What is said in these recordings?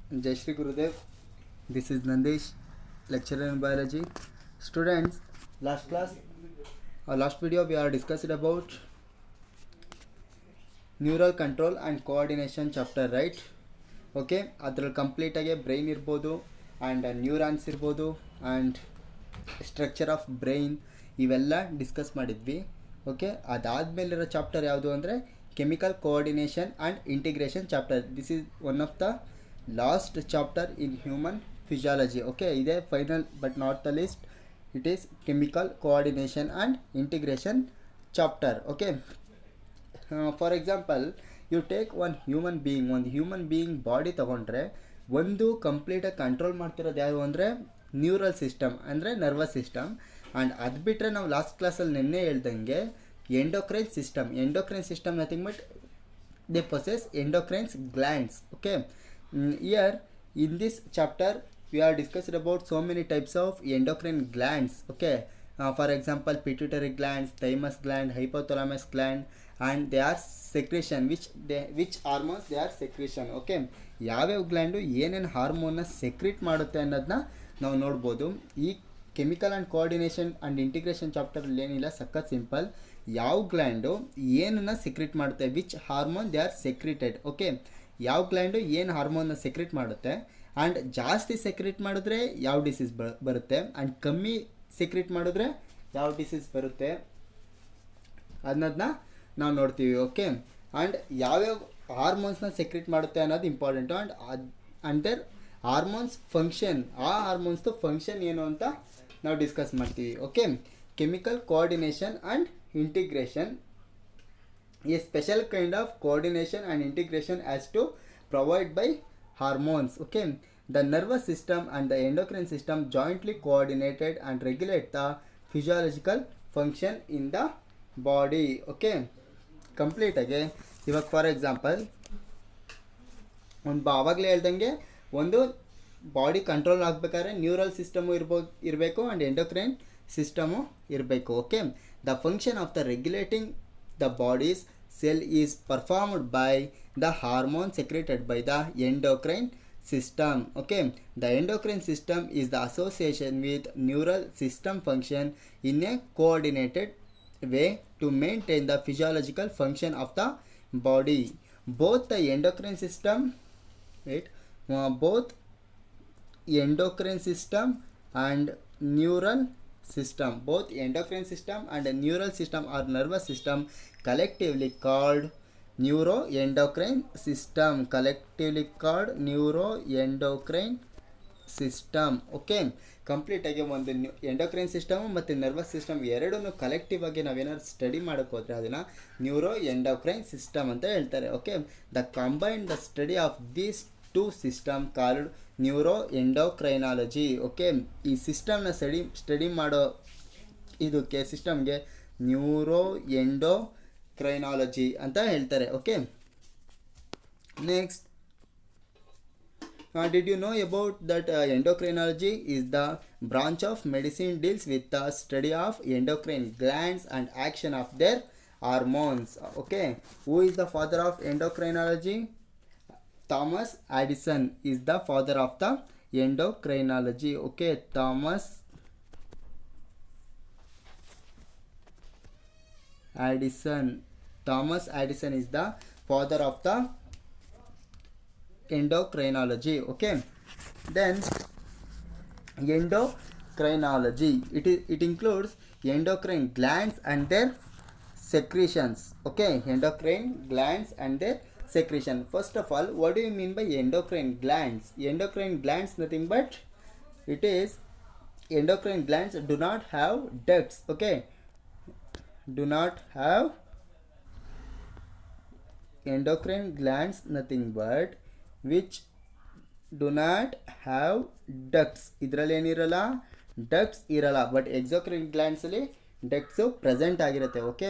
Jai Shri Gurudev. This is Nandesh, lecturer in biology. Students, last video we are discussed about neural control and coordination chapter, right? Okay, ಅದ್ರಲ್ಲಿ ಕಂಪ್ಲೀಟಾಗಿ brain ಇರ್ಬೋದು and neurons ಇರ್ಬೋದು and structure of brain ಇವೆಲ್ಲ discuss ಮಾಡಿದ್ವಿ. Okay, ಅದಾದಮೇಲಿರೋ chapter ಯಾವುದು ಅಂದರೆ chemical coordination and integration chapter. This is one of the last chapter in human physiology. Okay, ಇದೇ final but not the least. It is chemical coordination and integration chapter. Okay, for example you take ಒಂದು human being body ತೊಗೊಂಡ್ರೆ ಒಂದು ಕಂಪ್ಲೀಟಾಗಿ control ಮಾಡ್ತಿರೋದು ಯಾರು ಅಂದರೆ neural system, ಅಂದರೆ nervous system. And ಅದು ಬಿಟ್ಟರೆ ನಾವು ಲಾಸ್ಟ್ ಕ್ಲಾಸಲ್ಲಿ ನಿನ್ನೆ ಹೇಳ್ದಂಗೆ endocrine system nothing but they possess endocrines glands. Okay, here in this chapter we are discussed about so many types of endocrine glands. Okay, for example pituitary glands, thymus gland, hypothalamus gland, and they are secretion which hormones they are secretion. Okay, ಯಾವ್ಯಾವ gland ಏನೇನು ಹಾರ್ಮೋನ್ನ secrete ಮಾಡುತ್ತೆ ಅನ್ನೋದನ್ನ ನಾವು ನೋಡ್ಬೋದು. ಈ chemical and coordination and integration ಚಾಪ್ಟರಲ್ಲಿ ಏನಿಲ್ಲ, ಸಖತ್ ಸಿಂಪಲ್. ಯಾವ ಗ್ಲ್ಯಾಂಡು ಏನನ್ನು ಸೆಕ್ರೀಟ್ ಮಾಡುತ್ತೆ, which hormone they are secreted. Okay, ಯಾವ ಗ್ಲ್ಯಾಂಡು ಏನು ಹಾರ್ಮೋನ್ನ ಸೆಕ್ರೀಟ್ ಮಾಡುತ್ತೆ ಆ್ಯಂಡ್ ಜಾಸ್ತಿ ಸೆಕ್ರೀಟ್ ಮಾಡಿದ್ರೆ ಯಾವ ಡಿಸೀಸ್ ಬರುತ್ತೆ ಆ್ಯಂಡ್ ಕಮ್ಮಿ ಸೆಕ್ರೀಟ್ ಮಾಡಿದ್ರೆ ಯಾವ ಡಿಸೀಸ್ ಬರುತ್ತೆ ಅನ್ನೋದನ್ನ ನಾವು ನೋಡ್ತೀವಿ. ಓಕೆ, ಆ್ಯಂಡ್ ಯಾವ್ಯಾವ ಹಾರ್ಮೋನ್ಸ್ನ ಸೆಕ್ರೀಟ್ ಮಾಡುತ್ತೆ ಅನ್ನೋದು important. And their hormones function, ಆ ಹಾರ್ಮೋನ್ಸ್ದು ಫಂಕ್ಷನ್ ಏನು ಅಂತ ನಾವು ಡಿಸ್ಕಸ್ ಮಾಡ್ತೀವಿ. Okay, chemical coordination and integration, a special kind of coordination and integration as to provide by hormones. Okay, the nervous system and the endocrine system jointly coordinated and regulate the physiological function in the body. Okay, complete ಆಗಿ ಇವಾಗ for example ಆವಾಗಲೇ ಹೇಳ್ದಂಗೆ ಒಂದು body control ಆಗಬೇಕಾದ್ರೆ neural system ಇರಬೇಕು and endocrine system ಇರಬೇಕು. Okay, the function of the regulating the bodies cell is performed by the hormone secreted by the endocrine system. Okay, the endocrine system is the association with neural system function in a coordinated way to maintain the physiological function of the body. Both the endocrine system and neural system, both endocrine system and neural system or nervous system collectively called neuroendocrine system. Okay, ಕಂಪ್ಲೀಟಾಗಿ ಒಂದು endocrine system ಮತ್ತು nervous system ಎರಡೂ collective ಆಗಿ ನಾವೇನಾದ್ರು study ಮಾಡೋಕ್ಕೆ ಹೋದರೆ ಅದನ್ನು neuro endocrine system ಅಂತ ಹೇಳ್ತಾರೆ. Okay, the combined the study of these two system called neuro endocrinology. Okay, ಈ ಸಿಸ್ಟಮ್ನ ಸ್ಟಡಿ ಮಾಡೋ ಇದಕ್ಕೆ ಸಿಸ್ಟಮ್ಗೆ ನ್ಯೂರೋ ಎಂಡೋಕ್ರೈನಾಲಜಿ ಅಂತ ಹೇಳ್ತಾರೆ. Okay, next, did you know about that endocrinology is the branch of medicine deals with the study of endocrine glands and action of their hormones. Okay, who is the father of endocrinology? Thomas Addison is the father of the endocrinology. Okay, Thomas Addison is the father of the endocrinology. Okay, then endocrinology, it includes endocrine glands and their secretions. Okay, endocrine glands and their secretion. First of all, what do you mean by endocrine glands? Endocrine glands nothing but it is endocrine glands do not have ducts. Okay, do not have endocrine glands nothing but which do not have ducts. ಇದರಲ್ಲಿ ಏನಿರಲ್ಲ, ducts ಇರಲ್ಲ, but exocrine ಗ್ಲ್ಯಾಂಡ್ಸಲ್ಲಿ ಡಕ್ಟ್ಸು present ಆಗಿರುತ್ತೆ. Okay,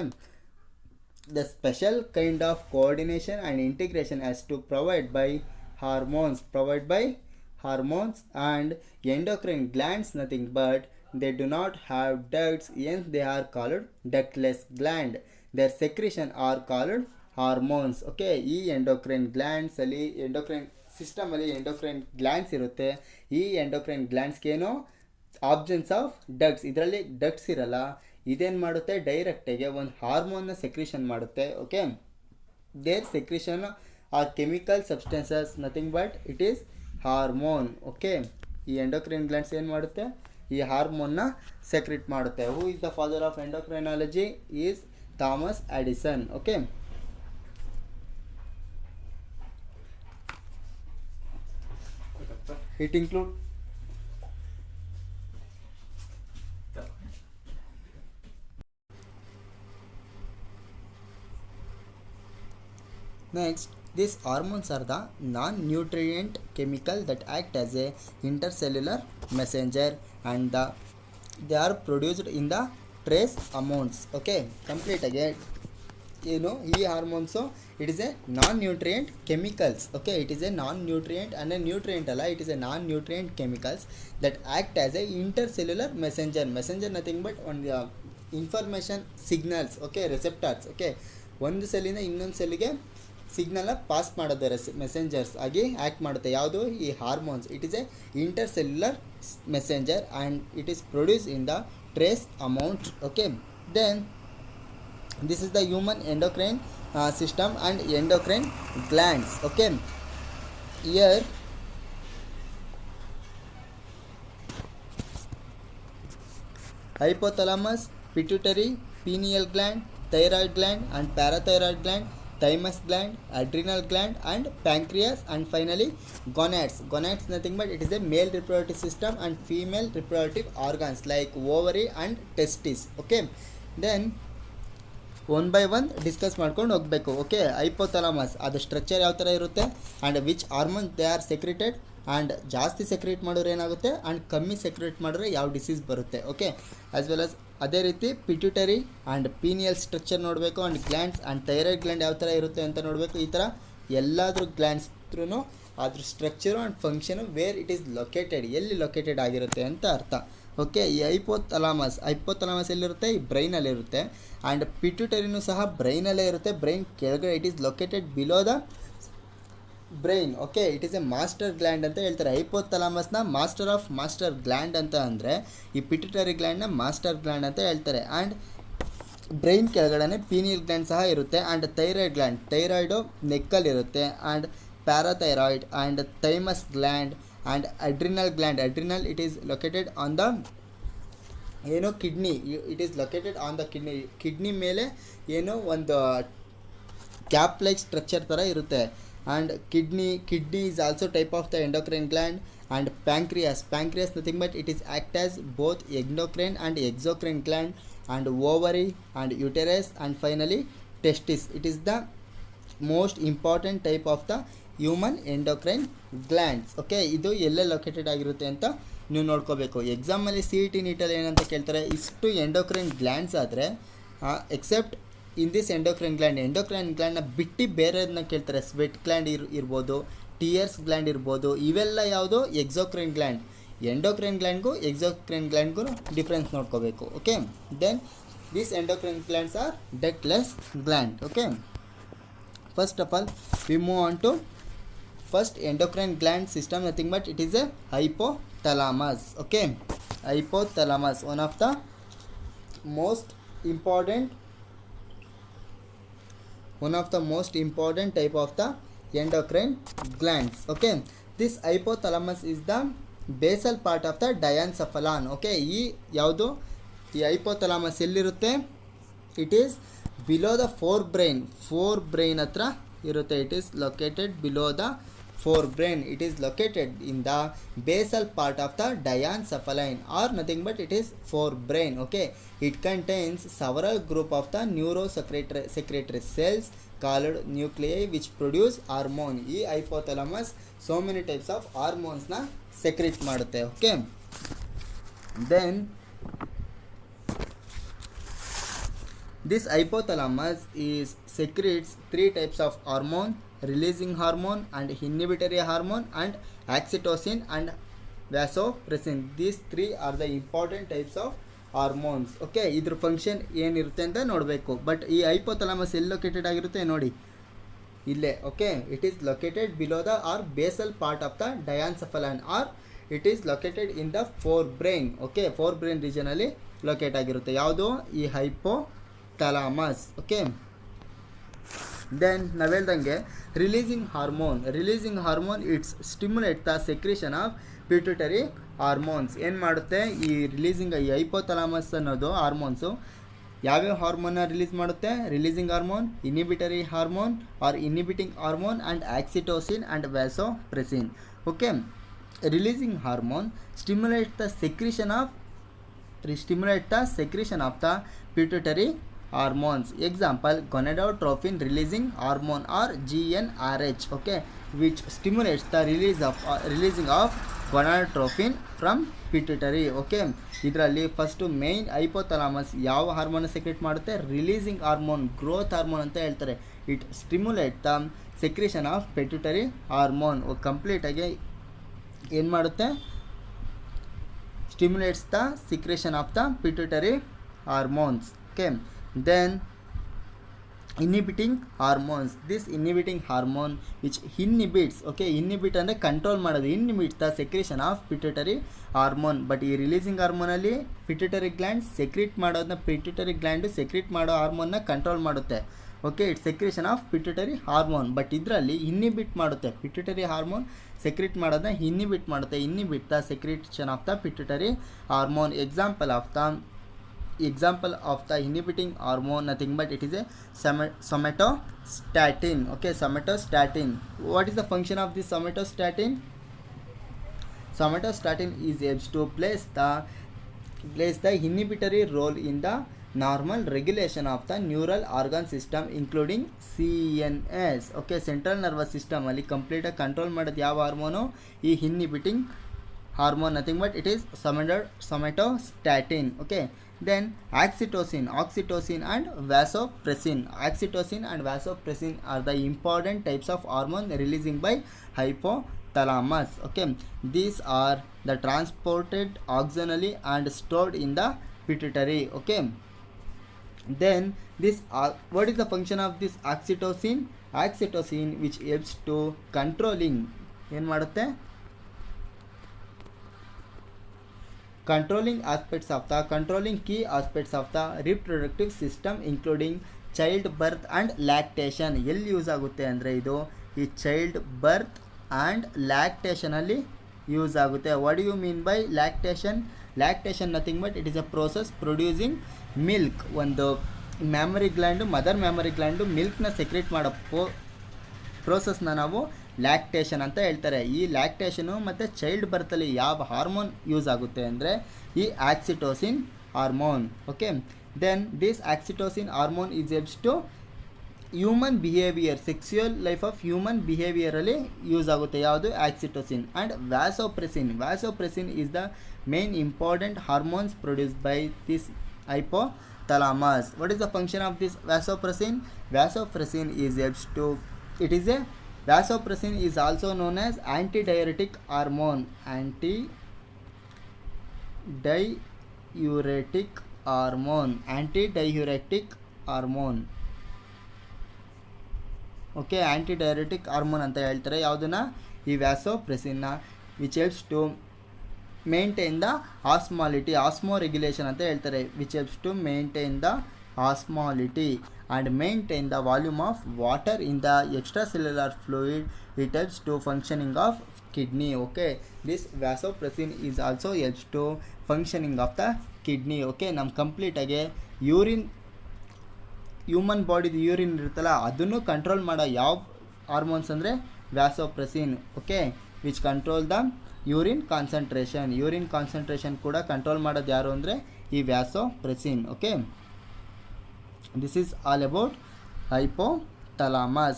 the special kind of coordination and integration as to provide by hormones and endocrine glands nothing but they do not have ducts, hence they are called ductless gland. Their secretion are called hormones. Okay, ಈ endocrine ಗ್ಲ್ಯಾಂಡ್ಸಲ್ಲಿ endocrine ಸಿಸ್ಟಮಲ್ಲಿ endocrine glands ಇರುತ್ತೆ. ಈ endocrine ಗ್ಲ್ಯಾಂಡ್ಸ್ಗೇನೋ absence of ducts, ಇದರಲ್ಲಿ ducts ಇರಲ್ಲ. ಇದೇನು ಮಾಡುತ್ತೆ, ಡೈರೆಕ್ಟಾಗಿ ಒಂದು ಹಾರ್ಮೋನ್ನ ಸೆಕ್ರಿಷನ್ ಮಾಡುತ್ತೆ. Okay, their secretion are chemical substances, nothing but it is hormone. Okay, ಈ ಎಂಡೋಕ್ರೈನ್ ಗ್ಲ್ಯಾಂಡ್ಸ್ ಏನು ಮಾಡುತ್ತೆ, ಈ ಹಾರ್ಮೋನ್ನ ಸೆಕ್ರೆಟ್ ಮಾಡುತ್ತೆ. Who is the father of endocrinology is Thomas Edison. Okay, it include next, these hormones are the non-nutrient chemical that act as a intercellular messenger and they are produced in the trace amounts. Okay, complete again. ಈ hormones it is a non nutrient chemicals. Okay, it is a non nutrient and a nutrient ಅಲ್ಲ, it is a non nutrient chemicals that act as a intercellular messenger nothing but ಒಂದು information signals. Okay, receptors. Okay, ಒಂದು ಸೆಲ್ಲಿಂದ ಇನ್ನೊಂದು ಸೆಲ್ಲಿಗೆ ಸಿಗ್ನಲ್ನ pass ಮಾಡೋದು messengers ಆಗಿ act ಮಾಡುತ್ತೆ. ಯಾವುದು, ಈ hormones. It is a intercellular messenger and it is produce in the trace amount. Okay, then this is the human endocrine system and endocrine glands. Okay, here hypothalamus, pituitary, pineal gland, thyroid gland and parathyroid gland, thymus gland, adrenal gland and pancreas, and finally gonads. Gonads nothing but it is a male reproductive system and female reproductive organs like ovary and testes. Okay, then one by one discuss ಮಾಡ್ಕೊಂಡು ಹೋಗಬೇಕು. Okay, hypothalamus ಅದು structure ಯಾವ ಥರ ಇರುತ್ತೆ and which hormone they are secreted, and ಜಾಸ್ತಿ secrete ಮಾಡಿದ್ರೆ ಏನಾಗುತ್ತೆ and ಕಮ್ಮಿ ಸೆಕ್ರೆಟ್ ಮಾಡಿದ್ರೆ ಯಾವ ಡಿಸೀಸ್ ಬರುತ್ತೆ. ಓಕೆ, ಆ್ಯಸ್ ವೆಲ್ ಆಸ್ ಅದೇ ರೀತಿ ಪಿಟ್ಯೂಟರಿ ಆ್ಯಂಡ್ ಪೀನಿಯಲ್ ಸ್ಟ್ರಕ್ಚರ್ ನೋಡಬೇಕು, and glands and thyroid gland ಯಾವ ಥರ ಇರುತ್ತೆ ಅಂತ ನೋಡಬೇಕು. ಈ ಥರ ಎಲ್ಲಾದರೂ ಗ್ಲ್ಯಾಂಡ್ಸ್ ಥ್ರೂ ಅದ್ರ structure and function where it is located, ಎಲ್ಲಿ ಲೊಕೇಟೆಡ್ ಆಗಿರುತ್ತೆ ಅಂತ ಅರ್ಥ. ಓಕೆ, ಈ ಹೈಪೋಥಾಲಮಸ್ ಎಲ್ಲಿರುತ್ತೆ, ಈ ಬ್ರೈನಲ್ಲಿರುತ್ತೆ. ಆ್ಯಂಡ್ ಪಿಟ್ಯೂಟರಿನೂ ಸಹ ಬ್ರೈನಲ್ಲೇ ಇರುತ್ತೆ. ಬ್ರೈನ್ ಕೆಳಗಡೆ it is located below the brain. Okay, it is A master gland ಅಂತ ಹೇಳ್ತಾರೆ. ಹೈಪೋಥಾಲಮಸ್ನ ಮಾಸ್ಟರ್ ಗ್ಲ್ಯಾಂಡ್ ಅಂತ ಅಂದರೆ ಈ ಪಿಟ್ಯೂಟರಿ ಗ್ಲ್ಯಾಂಡ್ನ ಮಾಸ್ಟರ್ ಗ್ಲ್ಯಾಂಡ್ ಅಂತ ಹೇಳ್ತಾರೆ. ಆ್ಯಂಡ್ ಬ್ರೈನ್ ಕೆಳಗಡೆ ಪೀನಿಯಲ್ ಗ್ಲ್ಯಾಂಡ್ ಸಹ ಇರುತ್ತೆ. ಆ್ಯಂಡ್ ಥೈರಾಯ್ಡು ನೆಕ್ಕಲ್ಲಿರುತ್ತೆ. And parathyroid and thymus gland and adrenal gland. Adrenal it is located on the kidney. It is located on the kidney ಮೇಲೆ ಒಂದು ಕ್ಯಾಪ್ ಲೈಕ್ ಸ್ಟ್ರಕ್ಚರ್ ಥರ ಇರುತ್ತೆ. And kidney is also type of the endocrine gland. And pancreas nothing but it is act as both endocrine and exocrine gland. And ovary and uterus and finally testis. It is the most important type of the human endocrine glands. Okay, ಇದು ಎಲ್ಲೇ located ಆಗಿರುತ್ತೆ ಅಂತ ನೀವು ನೋಡ್ಕೋಬೇಕು. ಎಕ್ಸಾಮಲ್ಲಿ CET ನೀಟಲ್ಲಿ ಏನಂತ ಕೇಳ್ತಾರೆ, ಇಷ್ಟು ಎಂಡೋಕ್ರೈನ್ ಗ್ಲ್ಯಾಂಡ್ಸ್ ಆದರೆ ಎಕ್ಸೆಪ್ಟ್ ಇನ್ ದಿಸ್ ಎಂಡೋಕ್ರೈನ್ ಗ್ಲ್ಯಾಂಡ್ನ ಬಿಟ್ಟು ಬೇರೆದನ್ನ ಕೇಳ್ತಾರೆ. ಸ್ವೆಟ್ ಗ್ಲ್ಯಾಂಡ್ ಇರ್ಬೋದು, ಟಿಯರ್ಸ್ ಗ್ಲ್ಯಾಂಡ್ ಇರ್ಬೋದು. ಇವೆಲ್ಲ ಯಾವುದು ಎಕ್ಸೋಕ್ರೈನ್ ಗ್ಲ್ಯಾಂಡ್. ಎಂಡೋಕ್ರೈನ್ ಗ್ಲ್ಯಾಂಡ್ಗೂ ಎಕ್ಸೋಕ್ರೈನ್ ಗ್ಲ್ಯಾಂಡ್ಗೂ ಡಿಫ್ರೆನ್ಸ್ ನೋಡ್ಕೋಬೇಕು. Okay, then this endocrine glands are ductless gland. Okay, first of all we move on to first endocrine gland system, nothing but it is a hypothalamus. Okay, hypothalamus, one of the most important type of the endocrine glands. Okay, this hypothalamus is the basal part of the diencephalon. Okay, ಈ ಯಾವುದು ಈ hypothalamus ಎಲ್ಲಿರುತ್ತೆ, it is below the forebrain ಹತ್ರ ಇರುತ್ತೆ. it is located below the forebrain. It is located in the basal part of the diencephalon or nothing but it is forebrain. Okay, it contains several group of the neurosecretory cells called nuclei which produce hormone. ಈ hypothalamus so many types of hormones na secrete ಮಾಡುತ್ತೆ. Okay, then this hypothalamus is secretes 3 types of hormone: releasing hormone and inhibitory hormone and oxytocin and vasopressin. These 3 are the important types of hormones. Okay, ಇದ್ರ function ಏನಿರುತ್ತೆ ಅಂತ ನೋಡಬೇಕು. But ಈ hypothalamus ಎಲ್ಲಿ located ಆಗಿರುತ್ತೆ ನೋಡಿ, ಇಲ್ಲೇ. Okay, it is located below the or basal part of the diencephalon or it is located in the forebrain. Okay, forebrain ರೀಜನಲ್ಲಿ ಲೊಕೇಟ್ ಆಗಿರುತ್ತೆ. ಯಾವುದು? ಈ ಹೈಪೋಥಾಲಮಸ್. ಓಕೆ, ದೆನ್ ನಾವು ಹೇಳ್ದಂಗೆ releasing hormone it's stimulate the secretion of pituitary hormones. ಏನು ಮಾಡುತ್ತೆ ಈ releasing, ಈ ಹೈಪೋಥಾಲಮಸ್ ಅನ್ನೋದು ಹಾರ್ಮೋನ್ಸು ಯಾವ್ಯಾವ ಹಾರ್ಮೋನ್ನ ರಿಲೀಸ್ ಮಾಡುತ್ತೆ? Releasing hormone, inhibitory hormone or inhibiting hormone and oxytocin and vasopressin. Okay, releasing hormone stimulate the secretion of the pituitary hormones. Example, gonadotropin releasing hormone or GnRH. Okay, which stimulates the releasing of gonadotropin from pituitary. Okay, ಇದರಲ್ಲಿ first main hypothalamus ಯಾವ hormone secrete ಮಾಡುತ್ತೆ? Releasing hormone, growth hormone ಅಂತ ಹೇಳ್ತಾರೆ. It stimulate the secretion of pituitary hormone. ಕಂಪ್ಲೀಟಾಗಿ ಏನು ಮಾಡುತ್ತೆ? Stimulates the secretion of the pituitary hormones. Okay, then inhibiting hormones. This inhibiting hormone which inhibits, okay, inhibit ಅಂದರೆ control ಮಾಡೋದು, inhibits the secretion of pituitary hormone. But ಈ releasing ಹಾರ್ಮೋನಲ್ಲಿ pituitary gland secrete ಮಾಡೋದನ್ನ, pituitary gland secrete ಮಾಡೋ ಹಾರ್ಮೋನ್ನ control ಮಾಡುತ್ತೆ. Okay, it's secretion of pituitary hormone. But ಇದರಲ್ಲಿ inhibit ಮಾಡುತ್ತೆ, pituitary hormone secrete ಮಾಡೋದನ್ನ inhibit ಮಾಡುತ್ತೆ. Inhibit the secretion of the pituitary hormone. Example of the inhibiting hormone, nothing but it is a somatostatin. Okay, somatostatin. What is the function of this somatostatin? Somatostatin is able to place the inhibitory role in the normal regulation of the neural organ system including CNS. Okay, central nervous system ಅಲ್ಲಿ complete ಆಗಿ control ಮಾಡೋದು ಯಾವ hormone? ಈ inhibiting hormone, nothing but it is somatostatin. Okay, then oxytocin and vasopressin. Oxytocin and vasopressin are the important types of hormone releasing by hypothalamus. Okay, these are the transported oxonally and stored in the pituitary. Okay, then this what is the function of this oxytocin? Oxytocin which helps to controlling, ಏನು ಮಾಡುತ್ತೆ? controlling key aspects of the reproductive system including child birth and lactation. ಎಲ್ಲಿ use ಆಗುತ್ತೆ ಅಂದರೆ ಇದು ಈ child birth and ಲ್ಯಾಕ್ಟೇಷನಲ್ಲಿ use ಆಗುತ್ತೆ. What you mean by lactation? Lactation nothing but it is a process producing milk. ಒಂದು mother mammary gland ಮಿಲ್ಕ್ನ secrete ಮಾಡೋ ಪ್ರೋಸೆಸ್ನ ನಾವು ಲ್ಯಾಕ್ಟೇಷನ್ ಅಂತ ಹೇಳ್ತಾರೆ. ಈ ಲ್ಯಾಕ್ಟೇಷನು ಮತ್ತು ಚೈಲ್ಡ್ ಬರ್ತಲ್ಲಿ ಯಾವ ಹಾರ್ಮೋನ್ ಯೂಸ್ ಆಗುತ್ತೆ ಅಂದರೆ ಈ oxytocin hormone. Okay, then this oxytocin hormone is helps to human behaviour, sexual life of human ಬಿಹೇವಿಯರಲ್ಲಿ ಯೂಸ್ ಆಗುತ್ತೆ. ಯಾವುದು? Oxytocin. And vasopressin is the main important hormones produced by this hypothalamus. What is the function of this vasopressin? Vasopressin is helps to, it is a vasopressin is also known as antidiuretic hormone. Antidiuretic hormone. Okay, antidiuretic hormone ಅಂತ ಹೇಳ್ತಾರೆ ಯಾವುದನ್ನ? ಈ ವ್ಯಾಸೋಪ್ರೆಸಿನ್ನ. Which helps to maintain the osmolality, osmoregulation ಅಂತ ಹೇಳ್ತಾರೆ. Which helps to maintain the osmolality and maintain the volume of water in the extracellular fluid. It helps to functioning of kidney. Okay, this vasopressin is also helps to functioning of the kidney. Okay, ನಮ್ಮ ಕಂಪ್ಲೀಟಾಗಿ urine, human ಬಾಡಿದು urine ಇರುತ್ತಲ್ಲ ಅದನ್ನು control ಮಾಡೋ ಯಾವ hormones ಅಂದರೆ vasopressin. Okay, which control the urine concentration ಕೂಡ control ಮಾಡೋದು ಯಾರು ಅಂದರೆ ಈ vasopressin. Okay, this is all about hypothalamus.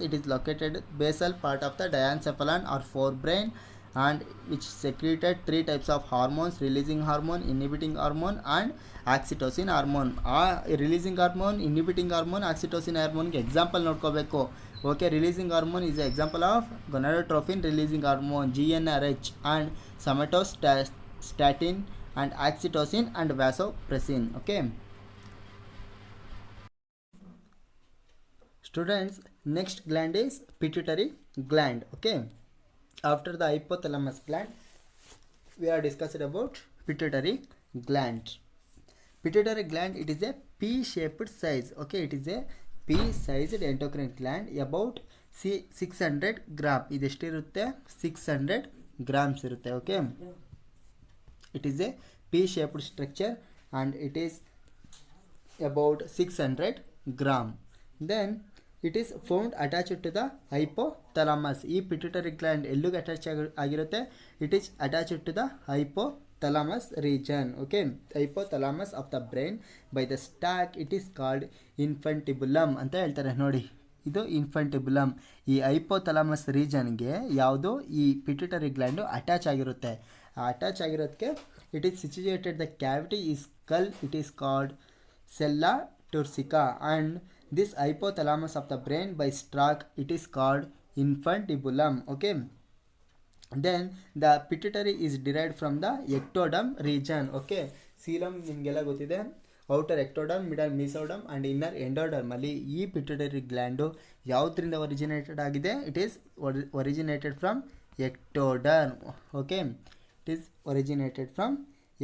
It is located basal part of the diencephalon or forebrain and which secreted three types of hormones: releasing hormone, inhibiting hormone and oxytocin hormone. Releasing hormone, inhibiting hormone, oxytocin hormone ಗೆ example ನೋಡ್ಕೋಬೇಕು. Okay, releasing hormone is an example of gonadotropin releasing hormone GnRH and somatostatin and oxytocin and vasopressin. Okay, students, next gland is pituitary gland. Okay, after the hypothalamus gland we are discussed about pituitary gland. Pituitary gland, it is a P-shaped size. Okay, it is a P-sized endocrine gland about 600 gram. ಇದೆಷ್ಟಿರುತ್ತೆ 600 grams ಇರುತ್ತೆ. Okay, it is a P-shaped structure and it is about 600 gram. Then it is found attached to the hypothalamus. ಈ pituitary gland ಎಲ್ಲಿಗೆ attach ಆಗಿರುತ್ತೆ? It is attached to the hypothalamus region. Okay, hypothalamus of the brain by the stack, it is called infundibulum ಅಂತ ಹೇಳ್ತಾರೆ. ನೋಡಿ, ಇದು ಇನ್ಫಂಟಿಬುಲಮ್. ಈ hypothalamus ರೀಜನ್ಗೆ ಯಾವುದು ಈ ಪಿಟ್ಯೂಟರಿ ಗ್ಲ್ಯಾಂಡು ಅಟ್ಯಾಚ್ ಆಗಿರುತ್ತೆ. ಆ ಅಟ್ಯಾಚ್ ಆಗಿರೋದಕ್ಕೆ it is situated the cavity is skull, it is called sella turcica, and this hypothalamus of the brain by stalk, it is called infundibulum. Okay, then the pituitary is derived from the ectoderm region. Okay, coelom ನಿಮಗೆಲ್ಲ ಗೊತ್ತಿದೆ, outer ectoderm, middle mesoderm and inner endoderm ಅಲ್ಲಿ ಈ pituitary gland ಯಾವುದರಿಂದ originated ಆಗಿದೆ? It is originated from ectoderm. Okay, it is originated from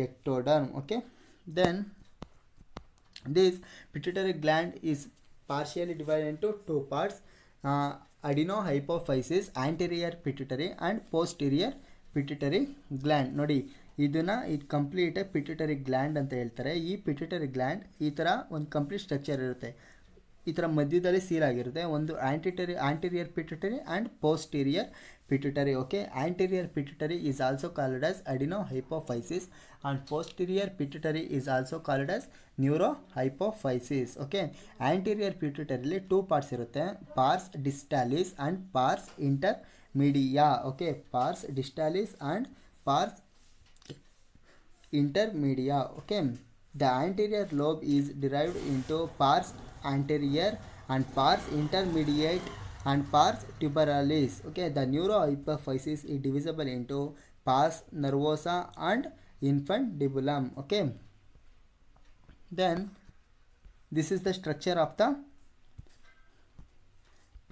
ectoderm. Okay, then this pituitary gland is partially divided into two parts, adenohypophysis, anterior pituitary and posterior pituitary gland. ನೋಡಿ, ಇದನ್ನು ಇದು complete pituitary gland ಅಂತ ಹೇಳ್ತಾರೆ. ಈ pituitary gland ಈ ಥರ ಒಂದು complete structure ಇರುತ್ತೆ. ಈ ಥರ ಮಧ್ಯದಲ್ಲಿ ಸೀಲ್ ಆಗಿರುತ್ತೆ. ಒಂದು anterior pituitary and posterior pituitary. Okay, anterior pituitary is also called as adenohypophysis and posterior pituitary is also called as neurohypophysis. Okay, anterior pituitary two parts irutte, pars distalis and pars intermedia. Okay, pars distalis and pars intermedia. Okay, the anterior lobe is derived into pars anterior and pars intermediate and pars tuberalis. Okay, the neurohypophysis is divisible into pars nervosa and infundibulum. Okay, then this is the structure of the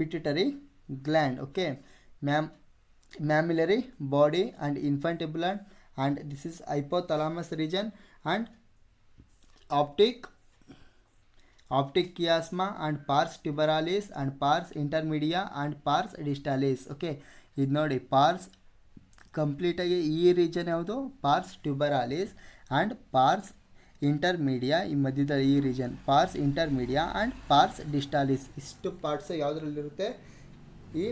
pituitary gland. Okay, mammillary body and infundibulum, and this is hypothalamus region and optic chiasma and pars tuberalis and pars intermedia and pars distalis. Okay, ಇದು ನೋಡಿ, parse ಕಂಪ್ಲೀಟಾಗಿ ಈ region ಯಾವುದು? Pars tuberalis and pars intermedia, ಈ ಮಧ್ಯದ ಈ region pars intermedia and pars distalis. ಇಷ್ಟು parts ಯಾವುದ್ರಲ್ಲಿರುತ್ತೆ? ಈ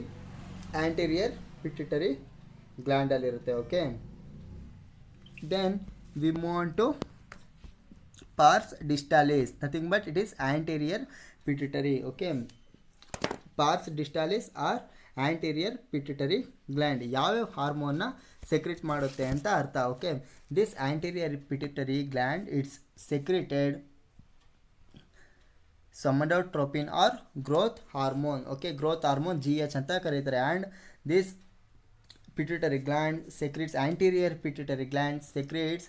ಆಂಟೀರಿಯರ್ ಪಿಟ್ಯೂಟರಿ ಗ್ಲ್ಯಾಂಡಲ್ಲಿರುತ್ತೆ. Okay, then we move on to pars distalis, nothing but it is anterior pituitary. Okay, pars distalis are anterior pituitary gland. ಯಾವ ಹಾರ್ಮೋನ್ನ secrete ಮಾಡುತ್ತೆ ಅಂತ ಅರ್ಥ. Okay, this anterior pituitary gland it's secreted somatotropin or growth hormone. Okay, growth hormone GH ಅಂತ ಕರೀತಾರೆ. and this pituitary gland secretes, anterior pituitary gland secretes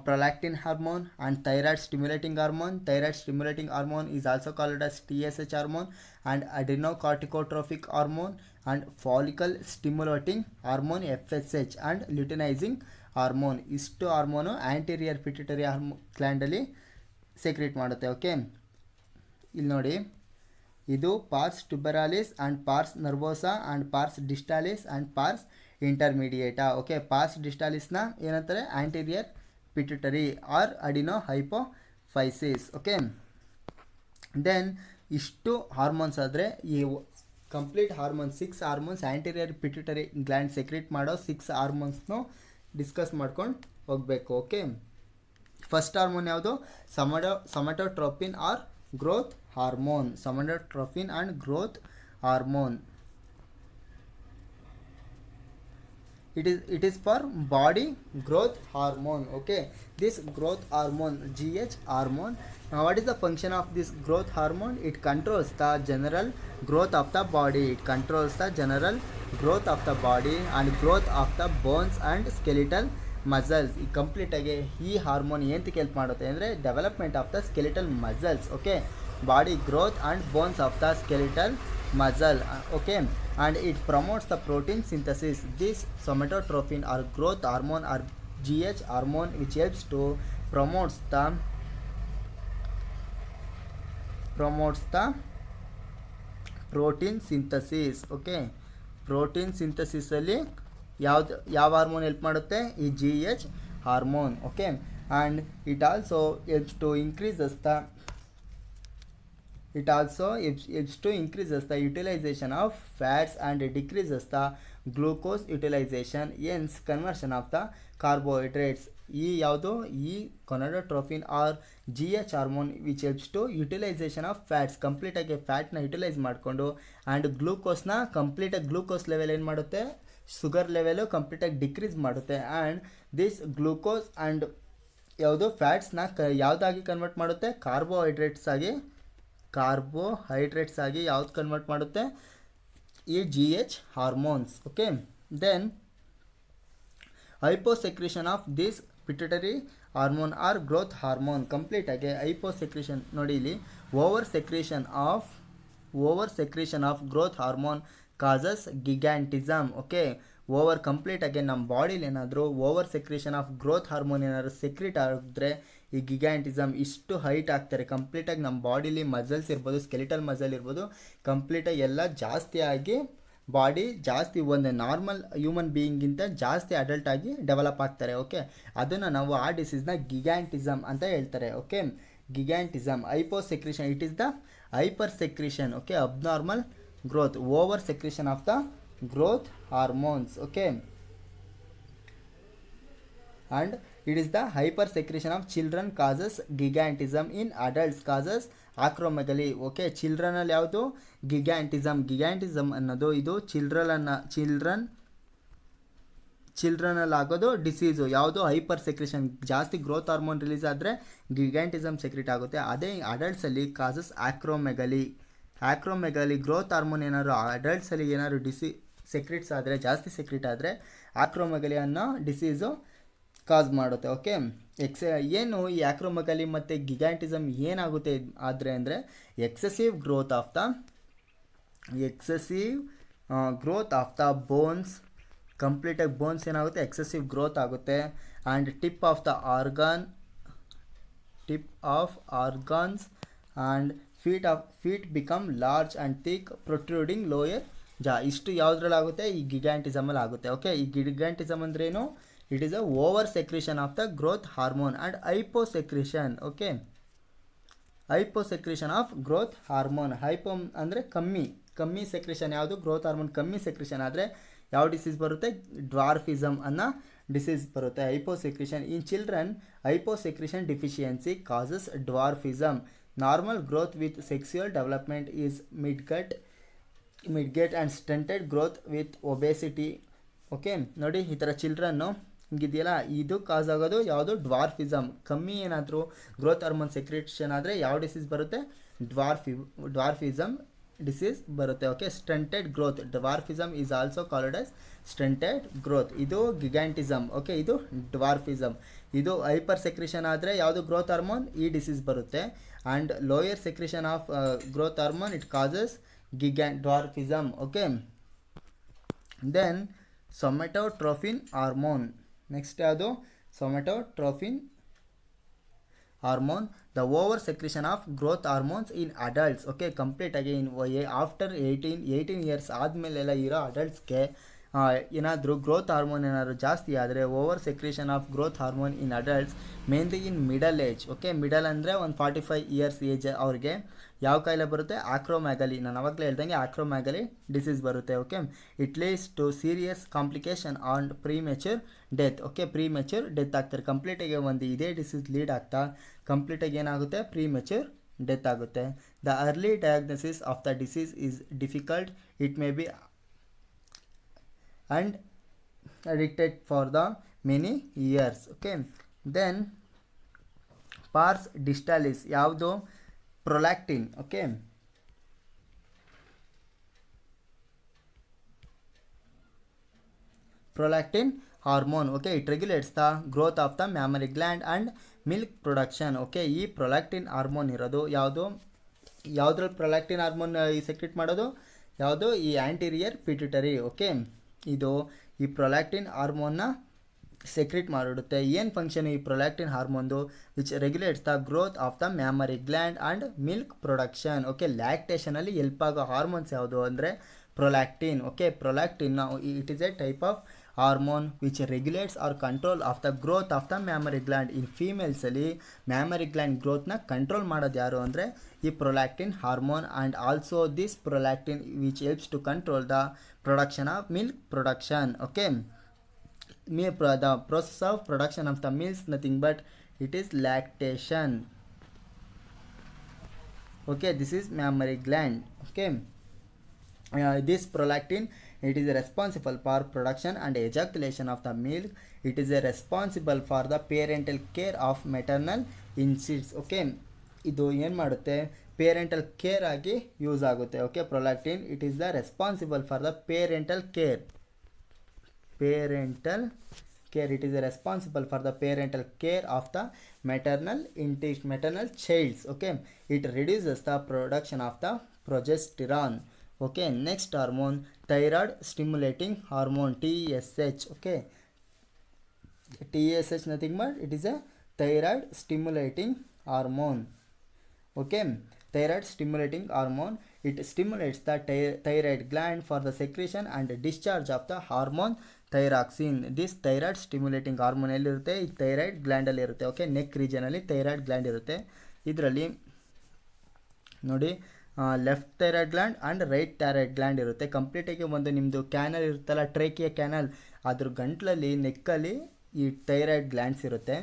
prolactin hormone and thyroid stimulating hormone. Thyroid stimulating hormone is also called as TSH hormone and adenocorticotropic hormone and follicle stimulating hormone FSH and luteinizing hormone. ಇಷ್ಟು hormone anterior pituitary ಗ್ಲ್ಯಾಂಡಲ್ಲಿ secrete ಮಾಡುತ್ತೆ. Okay, ಇಲ್ಲಿ ನೋಡಿ, ಇದು pars tuberalis and pars nervosa and pars distalis and pars intermedia. Okay, pars ಡಿಸ್ಟಾಲಿಸ್ನ ಏನಂತಾರೆ? Anterior pituitary or adenohypophysis. Okay, then ಇಷ್ಟು hormones ಆದರೆ ಈ complete hormones 6 hormones anterior pituitary gland secrete ಮಾಡೋ 6 ಹಾರ್ಮೋನ್ಸ್ನು ಡಿಸ್ಕಸ್ ಮಾಡ್ಕೊಂಡು ಹೋಗಬೇಕು. ಓಕೆ, ಫಸ್ಟ್ ಹಾರ್ಮೋನ್ ಯಾವುದು? Somatotropin or growth hormone. Somatotropin and growth hormone. It is for body growth hormone. Okay, this growth hormone GH hormone, what is the function of this growth hormone? It controls the general growth of the body. It controls the general growth of the body and growth of the bones and skeletal muscles. ಈ complete ಆಗಿ ಈ hormone ಏನಕ್ಕೆ help ಮಾಡುತ್ತೆ ಅಂದರೆ development of the skeletal muscles. Okay, body growth and bones of the skeletal muscle, okay, and it promotes the protein synthesis. This somatotropin or growth hormone or GH hormone which helps to promotes the protein synthesis. Okay, protein ಸಿಂಥಸಿಸಲ್ಲಿ ಯಾವ hormone help ಮಾಡುತ್ತೆ? ಈ GH hormone. Okay, and it also helps to increases the utilization of fats and decreases the glucose utilization, hence conversion of the carbohydrates. ಈ ಯಾವುದು? ಈ gonadotrophin or GH hormone which helps to utilisation of fats, ಕಂಪ್ಲೀಟಾಗಿ ಫ್ಯಾಟ್ನ utilise ಮಾಡಿಕೊಂಡು and ಗ್ಲೂಕೋಸ್ನ ಕಂಪ್ಲೀಟಾಗಿ glucose level ಏನು ಮಾಡುತ್ತೆ? ಶುಗರ್ ಲೆವೆಲು ಕಂಪ್ಲೀಟಾಗಿ ಡಿಕ್ರೀಸ್ ಮಾಡುತ್ತೆ. ಆ್ಯಂಡ್ ದಿಸ್ ಗ್ಲೂಕೋಸ್ ಆ್ಯಂಡ್ ಯಾವುದು ಫ್ಯಾಟ್ಸ್ನ ಯಾವುದಾಗಿ ಕನ್ವರ್ಟ್ ಮಾಡುತ್ತೆ? ಕಾರ್ಬೋಹೈಡ್ರೇಟ್ಸ್ ಆಗಿ ಯಾವ್ದು ಕನ್ವರ್ಟ್ ಮಾಡುತ್ತೆ? ಈ GH hormones. Okay, then hyposecretion of this pituitary hormone or growth hormone. ಕಂಪ್ಲೀಟಾಗಿ ಹೈಪೋಸೆಕ್ರೇಷನ್ ನೋಡಿ ಇಲ್ಲಿ, over secretion of growth hormone causes gigantism. Okay, over ಕಂಪ್ಲೀಟಾಗಿ ನಮ್ಮ ಬಾಡಿಲಿ ಏನಾದರೂ over secretion of growth hormone ಏನಾದರೂ ಸೆಕ್ರೇಟ್ ಆಗಿದ್ರೆ ಈ ಗಿಗ್ಯಾಂಟಿಸಮ್ ಇಷ್ಟು ಹೈಟ್ ಆಗ್ತಾರೆ. ಕಂಪ್ಲೀಟಾಗಿ ನಮ್ಮ ಬಾಡಿಲಿ ಮಸಲ್ಸ್ ಇರ್ಬೋದು, ಸ್ಕೆಲಿಟಲ್ ಮಸಲ್ ಇರ್ಬೋದು, ಕಂಪ್ಲೀಟಾಗಿ ಎಲ್ಲ ಜಾಸ್ತಿ ಆಗಿ ಬಾಡಿ ಜಾಸ್ತಿ ಒಂದು ನಾರ್ಮಲ್ ಹ್ಯೂಮನ್ ಬೀಯಿಂಗಿಂತ ಜಾಸ್ತಿ ಅಡಲ್ಟ್ ಆಗಿ ಡೆವಲಪ್ ಆಗ್ತಾರೆ. ಓಕೆ, ಅದನ್ನು ನಾವು ಆ ಡಿಸೀಸ್ನ ಗಿಗ್ಯಾಂಟಿಸಮ್ ಅಂತ ಹೇಳ್ತಾರೆ. Okay, gigantism. Hyposecretion, it is the hyper secretion. Okay, abnormal growth, over secretion of the growth hormones. Okay, and it is the hyper secretion of children causes gigantism, in adults causes acromegaly. Okay, children ಅಲ್ಲಿ ಯಾವುದು? gigantism ಅನ್ನೋದು ಇದು children ಅಲ್ಲಿ ಆಗೋದು disease. ಯಾವುದು? Hyper secretion, ಜಾಸ್ತಿ growth hormone release ಆದರೆ ಗಿಗ್ಯಾಂಟಿಸಮ್ secret ಆಗುತ್ತೆ. ಅದೇ ಅಡಲ್ಟ್ಸಲ್ಲಿ ಕಾಸಸ್ ಆಕ್ರೋಮೆಗಲಿ. ಗ್ರೋತ್ ಹಾರ್ಮೋನ್ ಏನಾದ್ರು ಅಡಲ್ಟ್ಸಲ್ಲಿ ಏನಾದ್ರು ಸೆಕ್ರೆಟ್ಸ್ ಆದರೆ, ಜಾಸ್ತಿ ಸೆಕ್ರೆಟ್ ಆದರೆ ಆಕ್ರೋಮೆಗಲಿ ಅನ್ನೋ ಡಿಸೀಸು ಕಾಸ್ ಮಾಡುತ್ತೆ. ಓಕೆ, ಏನು ಈ ಆಕ್ರೋಮೆಗಲಿ ಮತ್ತು ಗಿಗ್ಯಾಂಟಿಸಮ್ ಏನಾಗುತ್ತೆ ಆದರೆ ಅಂದರೆ excessive growth of the bones. ಕಂಪ್ಲೀಟಾಗಿ ಬೋನ್ಸ್ ಏನಾಗುತ್ತೆ? ಎಕ್ಸೆಸಿವ್ ಗ್ರೋತ್ ಆಗುತ್ತೆ. And tip of organs and feet become large and thick protruding lower ಇಷ್ಟು ಯಾವುದ್ರಲ್ಲಾಗುತ್ತೆ? ಈ ಗಿಗ್ಯಾಂಟಿಸಮಲ್ಲಿ ಆಗುತ್ತೆ. ಓಕೆ, ಈ ಗಿಗ್ಯಾಂಟಿಸಮ್ ಅಂದ್ರೇನು? It is a over secretion of the growth hormone and hyposecretion. Okay, hyposecretion of growth hormone. Hypo ಅಂದರೆ ಕಮ್ಮಿ secretion. ಯಾವುದು? ಗ್ರೋತ್ ಹಾರ್ಮೋನ್ ಕಮ್ಮಿ ಸೆಕ್ರೇಷನ್ ಆದರೆ ಯಾವ ಡಿಸೀಸ್ ಬರುತ್ತೆ? ಡ್ವಾರ್ಫಿಸಮ್ ಅನ್ನೋ ಡಿಸೀಸ್ ಬರುತ್ತೆ. Hyposecretion in children, hyposecretion deficiency causes dwarfism. Normal growth with sexual development is midget and stunted growth with obesity. Okay, ನೋಡಿ ಈ ಥರ ಚಿಲ್ಡ್ರನ್ನು ಹಿಂಗಿದೆಯಲ್ಲ, ಇದು ಕಾಸ್ ಆಗೋದು ಯಾವುದು? ಡ್ವಾರ್ಫಿಸಮ್. ಕಮ್ಮಿ ಏನಾದರೂ ಗ್ರೋತ್ ಹಾರ್ಮೋನ್ ಸೆಕ್ರೇಷನ್ ಆದರೆ ಯಾವ ಡಿಸೀಸ್ ಬರುತ್ತೆ? ಡ್ವಾರ್ಫಿಸಮ್ ಡಿಸೀಸ್ ಬರುತ್ತೆ. Okay, stunted growth, ಡ್ವಾರ್ಫಿಸಮ್ is also called as stunted growth. ಇದು ಗಿಗ್ಯಾಂಟಿಸಮ್. ಓಕೆ, ಇದು ಡ್ವಾರ್ಫಿಸಮ್. ಇದು ಹೈಪರ್ ಸೆಕ್ರೇಷನ್ ಆದರೆ ಯಾವುದು? ಗ್ರೋತ್ ಹಾರ್ಮೋನ್, ಈ ಡಿಸೀಸ್ ಬರುತ್ತೆ. And lower secretion of growth hormone it causes dwarfism. Okay, then somatotropin hormone. Next ಯಾವುದು? somatotropin hormone, the over secretion of growth hormones in adults. Okay, complete ಆಗಿ after 18 years ಆದಮೇಲೆಲ್ಲ ಇರೋ ಅಡಲ್ಟ್ಸ್ಗೆ ಏನಾದರೂ growth hormone ಏನಾದರೂ ಜಾಸ್ತಿ ಆದರೆ over secretion of growth hormone in adults, mainly in middle age. Okay, middle ಅಂದರೆ ಒಂದು 45 years age ಅವ್ರಿಗೆ ಯಾವ ಕಾಯಿಲೆ ಬರುತ್ತೆ? ಆಕ್ರೋಮ್ಯಾಗಲಿ. ನಾನು ಅವಾಗಲೇ ಹೇಳ್ದಂಗೆ ಆಕ್ರೋಮ್ಯಾಗಲಿ ಡಿಸೀಸ್ ಬರುತ್ತೆ. Okay, it leads to serious complication on premature death. Okay, premature death ಆಗ್ತಾರೆ. ಕಂಪ್ಲೀಟಾಗಿ ಒಂದು ಇದೇ ಡಿಸೀಸ್ ಲೀಡ್ ಆಗ್ತಾ ಕಂಪ್ಲೀಟಾಗಿ ಏನಾಗುತ್ತೆ? ಪ್ರೀಮೆಚ್ಯೂರ್ ಡೆತ್ ಆಗುತ್ತೆ. The early diagnosis of the disease is difficult. It may be and addicted for the many years. Okay, then pars distalis ಯಾವುದು? Prolactin. Okay, prolactin hormone. Okay, it regulates the growth of the mammary gland and milk production. Okay, ಈ prolactin hormone ಇರೋದು ಯಾವುದು? ಯಾವುದ್ರಲ್ಲಿ prolactin hormone secret ಮಾಡೋದು? ಯಾವುದು ಈ anterior pituitary. Okay, ಇದು ಈ ಪ್ರೊಲ್ಯಾಕ್ಟಿನ್ ಹಾರ್ಮೋನ್ನ ಸೆಕ್ರೆಟ್ ಮಾಡಿಡುತ್ತೆ. ಏನು ಫಂಕ್ಷನ್ ಈ ಪ್ರೊಲ್ಯಾಕ್ಟಿನ್ ಹಾರ್ಮೋನ್ದು? Which regulates the growth of the mammary gland and milk production. Okay, ಲ್ಯಾಕ್ಟೇಷನಲ್ಲಿ ಹೆಲ್ಪ್ ಆಗೋ ಹಾರ್ಮೋನ್ಸ್ ಯಾವುದು ಅಂದರೆ prolactin. Okay, prolactin it is a type of hormone which regulates or control of the growth of the mammary gland. In ಫೀಮೇಲ್ಸಲ್ಲಿ mammary gland ಗ್ರೋತ್ನ control ಮಾಡೋದು ಯಾರು ಅಂದರೆ ಈ prolactin hormone. And also this prolactin which helps to control the production of milk production. Okay, the process of production of the milk nothing but it is lactation. Okay, this is mammary gland. Okay, this prolactin it is responsible for production and ejaculation of the milk. It is responsible for the parental care of maternal instincts. Okay, ಇದು ಏನು ಮಾಡುತ್ತೆ? Parental care ಆಗಿ use ಆಗುತ್ತೆ. Okay, prolactin it is the responsible for the parental care. Parental care, it is responsible for the parental care of the maternal childs. Okay, it reduces the production of the progesterone. Okay, next hormone, thyroid stimulating hormone, TSH. Okay, TSH nothing but it is a thyroid stimulating hormone. Okay, thyroid stimulating hormone, it stimulates the thyroid gland for the secretion and discharge of the hormone thyroxine. This thyroid stimulating hormone ಎಲ್ಲಿರುತ್ತೆ? ಈ thyroid ಗ್ಲ್ಯಾಂಡಲ್ಲಿ ಇರುತ್ತೆ. Okay, neck ರೀಜನಲ್ಲಿ thyroid gland ಇರುತ್ತೆ. ಇದರಲ್ಲಿ ನೋಡಿ left thyroid gland and right thyroid gland ಇರುತ್ತೆ. ಕಂಪ್ಲೀಟಾಗಿ ಒಂದು ನಿಮ್ಮದು ಕ್ಯಾನಲ್ ಇರುತ್ತಲ್ಲ, ಟ್ರೇಕಿಯ ಕ್ಯಾನಲ್, ಅದ್ರ ಗಂಟ್ಲಲ್ಲಿ ನೆಕ್ಕಲ್ಲಿ ಈ ಥೈರಾಯ್ಡ್ ಗ್ಲ್ಯಾಂಡ್ಸ್ ಇರುತ್ತೆ.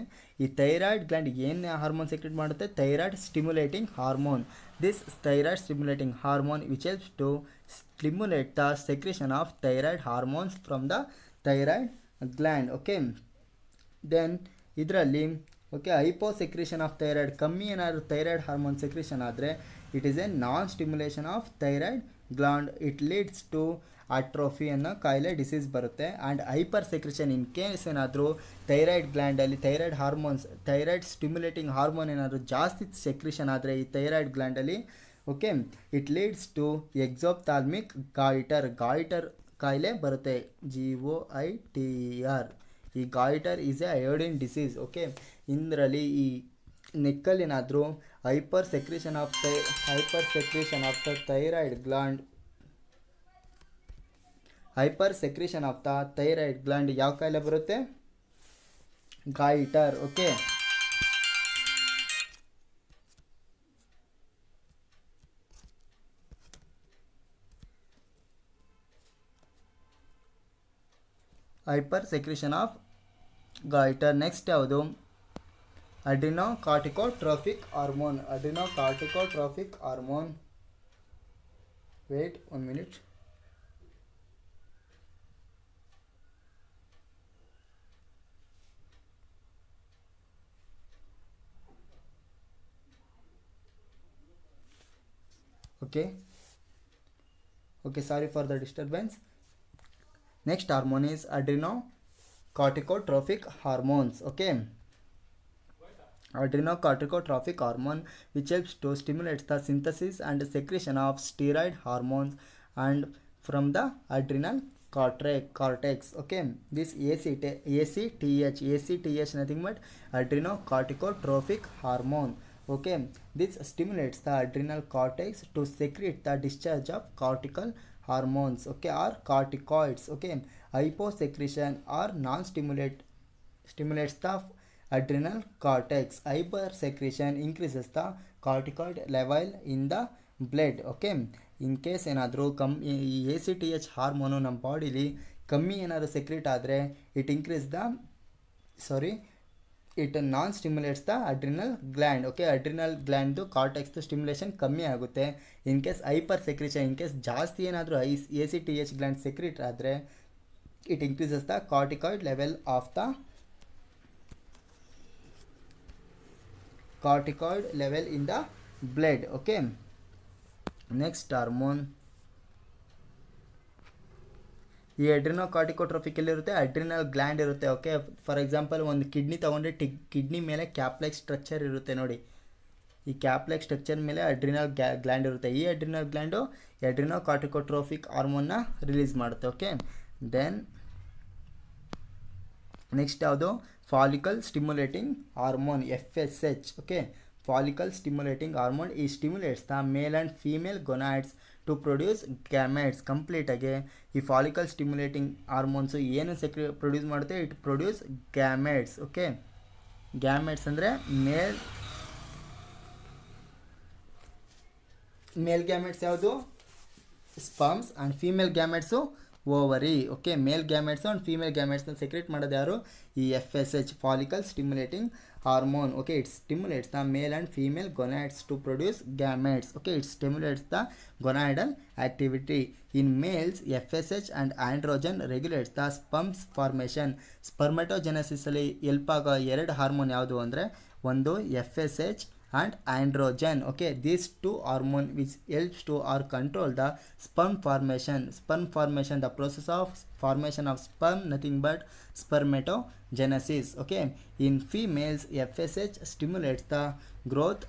ಈ ಥೈರಾಯ್ಡ್ ಗ್ಲ್ಯಾಂಡ್ ಏನು ಹಾರ್ಮೋನ್ ಸೆಕ್ರೆಟ್ ಮಾಡುತ್ತೆ? Thyroid stimulating hormone. This thyroid stimulating hormone which helps to stimulate the secretion of thyroid hormones from the thyroid gland. Okay, then ಇದರಲ್ಲಿ okay hypo secretion of thyroid, ಕಮ್ಮಿ ಏನಾದರೂ thyroid hormone secretion ಆದರೆ it is a non stimulation of thyroid gland. It leads to atrophy ಅನ್ನೋ ಕಾಯಿಲೆ disease ಬರುತ್ತೆ. And hyper secretion in case ಏನಾದರೂ thyroid ಗ್ಲ್ಯಾಂಡಲ್ಲಿ thyroid hormones, thyroid stimulating hormone ಏನಾದರೂ ಜಾಸ್ತಿ ಸೆಕ್ರೇಷನ್ ಆದರೆ ಈ ಥೈರಾಯ್ಡ್ ಗ್ಲ್ಯಾಂಡಲ್ಲಿ, okay, it leads to exophthalmic goitre ಕಾಯಿಲೆ ಬರುತ್ತೆ, GOITER. ಈ goitre is a iodine disease. Okay, ಇದರಲ್ಲಿ ಈ ನೆಕ್ಕಲ್ಲಿ ಏನಾದರೂ hyper secretion of the thyroid gland, hyper secretion of the thyroid gland ಯಾವ ಕಾಯಿಲೆ ಬರುತ್ತೆ? Goitre. Okay, hyper secretion of goitre. Next ಯಾವುದು? Adrenocorticotrophic hormone. Adrenocorticotrophic hormone, wait 1 minute. Okay, sorry for the disturbance. Next hormone is adrenocorticotropic hormones. Okay, adrenocorticotropic hormone which helps to stimulate the synthesis and secretion of steroid hormones and from the adrenal cortex. Okay, this ACTH nothing but adrenocorticotropic hormone. Okay, this stimulates the adrenal cortex to secrete the discharge of cortical hormones, okay, or corticoids. Okay, hyposecretion or stimulates the adrenal cortex. Hypersecretion increases the corticoid level in the blood. Okay, in case ಏನಾದರೂ ಈ ACTH hormone ನಮ್ಮ ಬಾಡಿಲಿ ಕಮ್ಮಿ ಏನಾದರೂ secret ಆದರೆ it non-stimulates the adrenal gland. Okay, adrenal gland cortex stimulation ಕಮ್ಮಿ ಆಗುತ್ತೆ. In case hyper secretion, in case ಜಾಸ್ತಿ ಏನಾದರೂ ACTH ಗ್ಲ್ಯಾಂಡ್ ಸೆಕ್ರೆಟ್ ಆದರೆ it increases the corticoid level of the corticoid level in the blood. Okay, next hormone, ಈ adrenocorticotrophic ಎಲ್ಲಿರುತ್ತೆ? Adrenal gland ಇರುತ್ತೆ. Okay, for example ಒಂದು kidney ತೊಗೊಂಡ್ರೆ kidney ಮೇಲೆ cap like structure ಇರುತ್ತೆ ನೋಡಿ. ಈ ಕ್ಯಾಪ್ ಲೈಕ್ ಸ್ಟ್ರಕ್ಚರ್ ಮೇಲೆ ಅಡ್ರಿನಲ್ ಗ್ಲ್ಯಾಂಡ್ ಇರುತ್ತೆ. ಈ ಅಡ್ರಿನಲ್ ಗ್ಲ್ಯಾಂಡು ಅಡ್ರಿನೋ ಕಾರ್ಟಿಕೋಟ್ರೋಫಿಕ್ ಹಾರ್ಮೋನ್ನ ರಿಲೀಸ್ ಮಾಡುತ್ತೆ. ಓಕೆ, ದೆನ್ ನೆಕ್ಸ್ಟ್ ಯಾವುದು follicle stimulating hormone FSH. Okay, follicle stimulating hormone ಈ stimulates the male and female gonads to produce gametes. ಕಂಪ್ಲೀಟಾಗಿ ಈ ಫಾಲಿಕಲ್ ಸ್ಟಿಮ್ಯುಲೇಟಿಂಗ್ ಹಾರ್ಮೋನ್ಸು ಏನು ಪ್ರೊಡ್ಯೂಸ್ ಮಾಡುತ್ತೆ, it produce gametes. Okay, gametes ಅಂದರೆ male gametes ಯಾವುದು sperms and female gametes ovary. Okay, male gametes and female ಗ್ಯಾಮೆಟ್ಸ್ನ secrete ಮಾಡೋದು ಯಾರು, ಈ FSH follicle stimulating hormone. Okay, it stimulates the male and female gonads to produce gametes. Okay, it stimulates the gonadal activity. In males FSH and androgen regulates the sperms formation. ಸ್ಪರ್ಮೆಟೋಜೆನೆಸಿಸಲ್ಲಿ help ಆಗೋ 2 hormone ಯಾವುದು ಅಂದರೆ ಒಂದು FSH and androgen. Okay, these 2 hormone which helps to or control the sperm formation, the process of formation of sperm, nothing but spermatogenesis. Okay, in females FSH stimulates the growth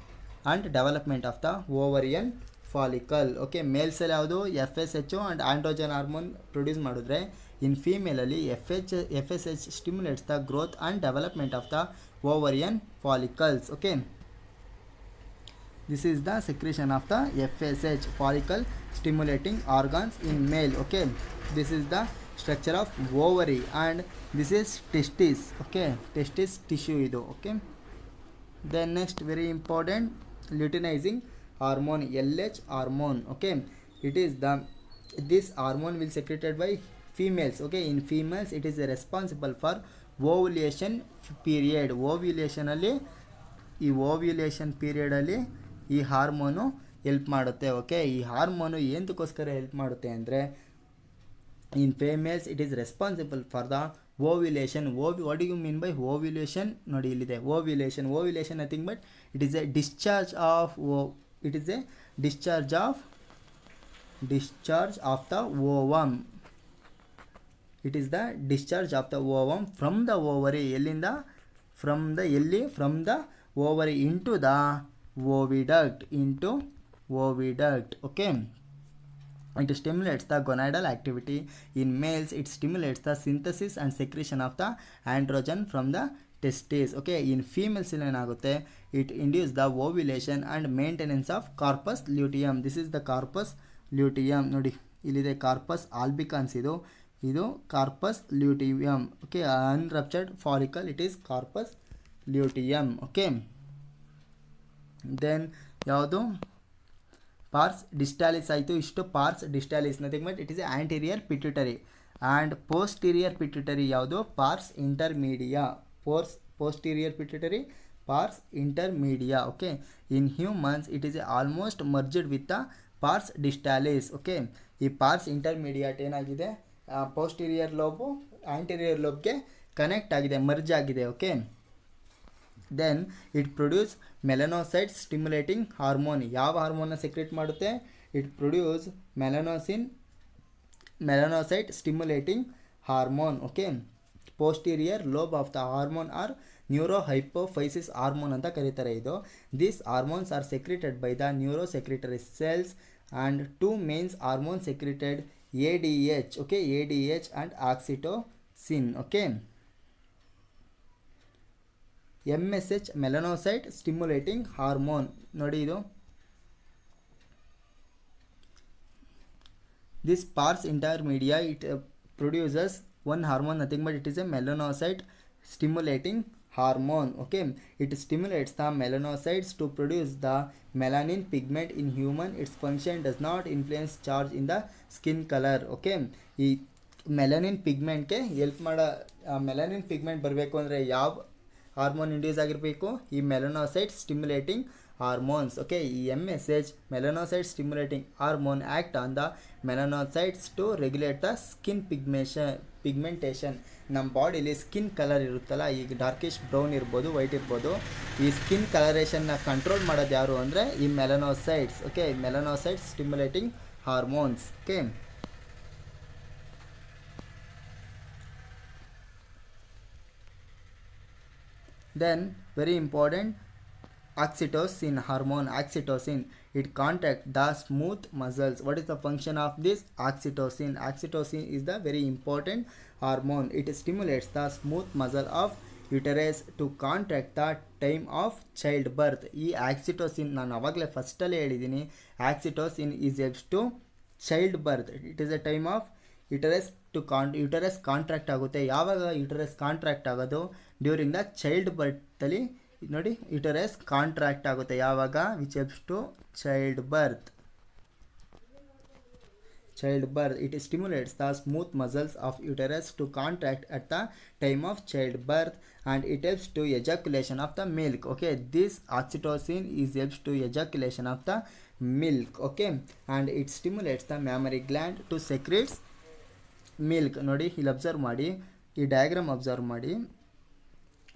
and development of the ovarian follicle. Okay, males ಅಲ್ಲಿ ಯಾವುದು FSH and androgen hormone produce ಮಾಡಿದ್ರೆ, in female ಅಲ್ಲಿ FSH stimulates the growth and development of the ovarian follicles. Okay, this is the secretion of the FSH follicle stimulating organs in male. Okay, this is the structure of ovary and this is testis. Okay, testis tissue idu. Okay, then next very important luteinizing hormone, LH hormone. Okay, it is this hormone will secreted by females. Okay, in females it is responsible for ovulation period. Ovulation ಅಲ್ಲಿ ಈ ovulation ಪೀರಿಯಡಲ್ಲಿ ಈ hormone help ಮಾಡುತ್ತೆ. Okay, ಈ hormone ಏನಕ್ಕೋಸ್ಕರ help ಮಾಡುತ್ತೆ ಅಂದರೆ, in females it is responsible for the ovulation. What do you mean by ovulation? ನೋಡಿ ಇಲ್ಲಿದೆ ovulation nothing but it is a discharge of of the ovum. It is the discharge of the ovum from the ovary. ಎಲ್ಲಿಂದ? From the ovary into the oviduct. Okay, it stimulates the gonadal activity. In males it stimulates the synthesis and secretion of the androgen from the testes. Okay, in females ಏನಾಗುತ್ತೆ, it induces the ovulation and maintenance of corpus luteum. This is the corpus luteum. ನೋಡಿ ಇಲ್ಲಿದೆ corpus albicans, ಇದು corpus luteum. Okay, unruptured follicle it is corpus luteum. Okay, then ಯಾವುದು pars distalis ಆಯಿತು. ಇಷ್ಟು pars distalis nothing but it is anterior pituitary and posterior pituitary ಯಾವುದು pars intermedia. Posterior pituitary pars intermedia. Okay, in humans it is almost merged with the pars distalis. Okay, ಈ pars intermediate ಏನಾಗಿದೆ, posterior lobe anterior ಲೋಬ್ಗೆ connect ಆಗಿದೆ, merge ಆಗಿದೆ. Okay, then it produce melanocyte stimulating hormone. ಯಾವ ಹಾರ್ಮೋನ್ನ secrete ಮಾಡುತ್ತೆ? It produce melanocyte stimulating hormone. Okay, posterior lobe of the hormone or neurohypophysis hormone ಅಂತ ಕರೀತಾರೆ. ಇದು this hormones are secreted by the neurosecretory cells and 2 mains hormone secreted ADH. Okay, ADH and oxytocin. Okay, MSH melanocyte stimulating hormone. ನೋಡಿ ಇದು this pars intermedia it produces one hormone, nothing but it is a melanocyte stimulating hormone. Okay, it stimulates the melanocytes to produce the melanin pigment in human. Its function does not influence change in the skin color. Okay, ಈ melanin ಪಿಗ್ಮೆಂಟ್ಗೆ help ಮಾಡೋ melanin pigment ಬರಬೇಕು ಅಂದರೆ ಯಾವ hormone induce ಆಗಿರಬೇಕು? ಈ melanocyte stimulating hormones. Okay, ಈ MSH melanocyte stimulating hormone act on the melanocytes to regulate the skin pigmentation. ನಮ್ಮ ಬಾಡಿಲಿ ಸ್ಕಿನ್ ಕಲರ್ ಇರುತ್ತಲ್ಲ, ಈಗ ಡಾರ್ಕಿಶ್ ಬ್ರೌನ್ ಇರ್ಬೋದು, ವೈಟ್ ಇರ್ಬೋದು, ಈ ಸ್ಕಿನ್ ಕಲರೇಷನ್ನ ಕಂಟ್ರೋಲ್ ಮಾಡೋದು ಯಾರು ಅಂದರೆ ಈ melanocytes. Okay, melanocyte stimulating hormones. Okay, then very important oxytocin hormone. Oxytocin, it contract the smooth muscles. What is the function of this oxytocin? Oxytocin is the very important hormone. It stimulates the smooth muscle of uterus to contract the time of childbirth. ಈ oxytocin ನಾನು ಅವಾಗಲೇ ಫಸ್ಟಲ್ಲೇ ಹೇಳಿದ್ದೀನಿ, oxytocin is helps to child birth. It is a time of uterus to uterus contract ಆಗುತ್ತೆ. ಯಾವಾಗ uterus contract ಆಗೋದು? During the child ಬರ್ತಲ್ಲಿ ನೋಡಿ, ಯುಟರಸ್ ಕಾಂಟ್ರಾಕ್ಟ್ ಆಗುತ್ತೆ ಯಾವಾಗ? Which helps to child birth. It stimulates the smooth muscles of uterus to contract at the time of childbirth, and it helps to ejaculation of the milk. Okay, this oxytocin is helps to ejaculation of the milk. Okay, and it stimulates the mammary gland to secrete milk. ನೋಡಿ ಇಲ್ಲಿ observe ಮಾಡಿ, ಈ diagram observe ಮಾಡಿ.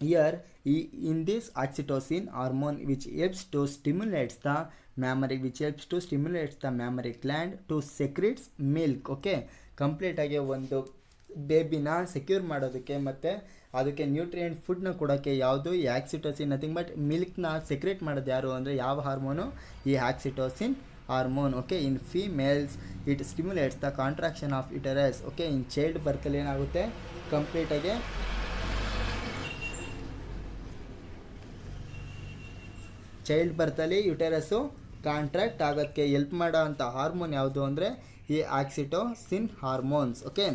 Here in this oxytocin hormone which helps to stimulates the mammary gland to secretes milk. Okay, complete ಆಗಿ ಒಂದು ಬೇಬಿನ secure ಮಾಡೋದಕ್ಕೆ ಮತ್ತು ಅದಕ್ಕೆ ನ್ಯೂಟ್ರಿಯೆಂಟ್ ಫುಡ್ನ ಕೊಡೋಕ್ಕೆ ಯಾವುದು? ಈ ಆಕ್ಸಿಟೋಸಿನ್. ನಥಿಂಗ್ ಬಟ್ ಮಿಲ್ಕ್ನ ಸೆಕ್ರೇಟ್ ಮಾಡೋದು ಯಾರು ಅಂದರೆ ಯಾವ ಹಾರ್ಮೋನು? ಈ oxytocin hormone. Okay, in females it stimulates the contraction of uterus. Okay, in child ಬರ್ತಲ್ಲಿ ಏನಾಗುತ್ತೆ? ಕಂಪ್ಲೀಟಾಗಿ ಚೈಲ್ಡ್ ಬರ್ತಲ್ಲಿ ಯುಟೆರಸ್ಸು ಕಾಂಟ್ರಾಕ್ಟ್ ಆಗೋಕ್ಕೆ ಎಲ್ಪ್ ಮಾಡೋ ಅಂಥ ಹಾರ್ಮೋನ್ ಯಾವುದು ಅಂದರೆ ಈ oxytocin hormones. Okay,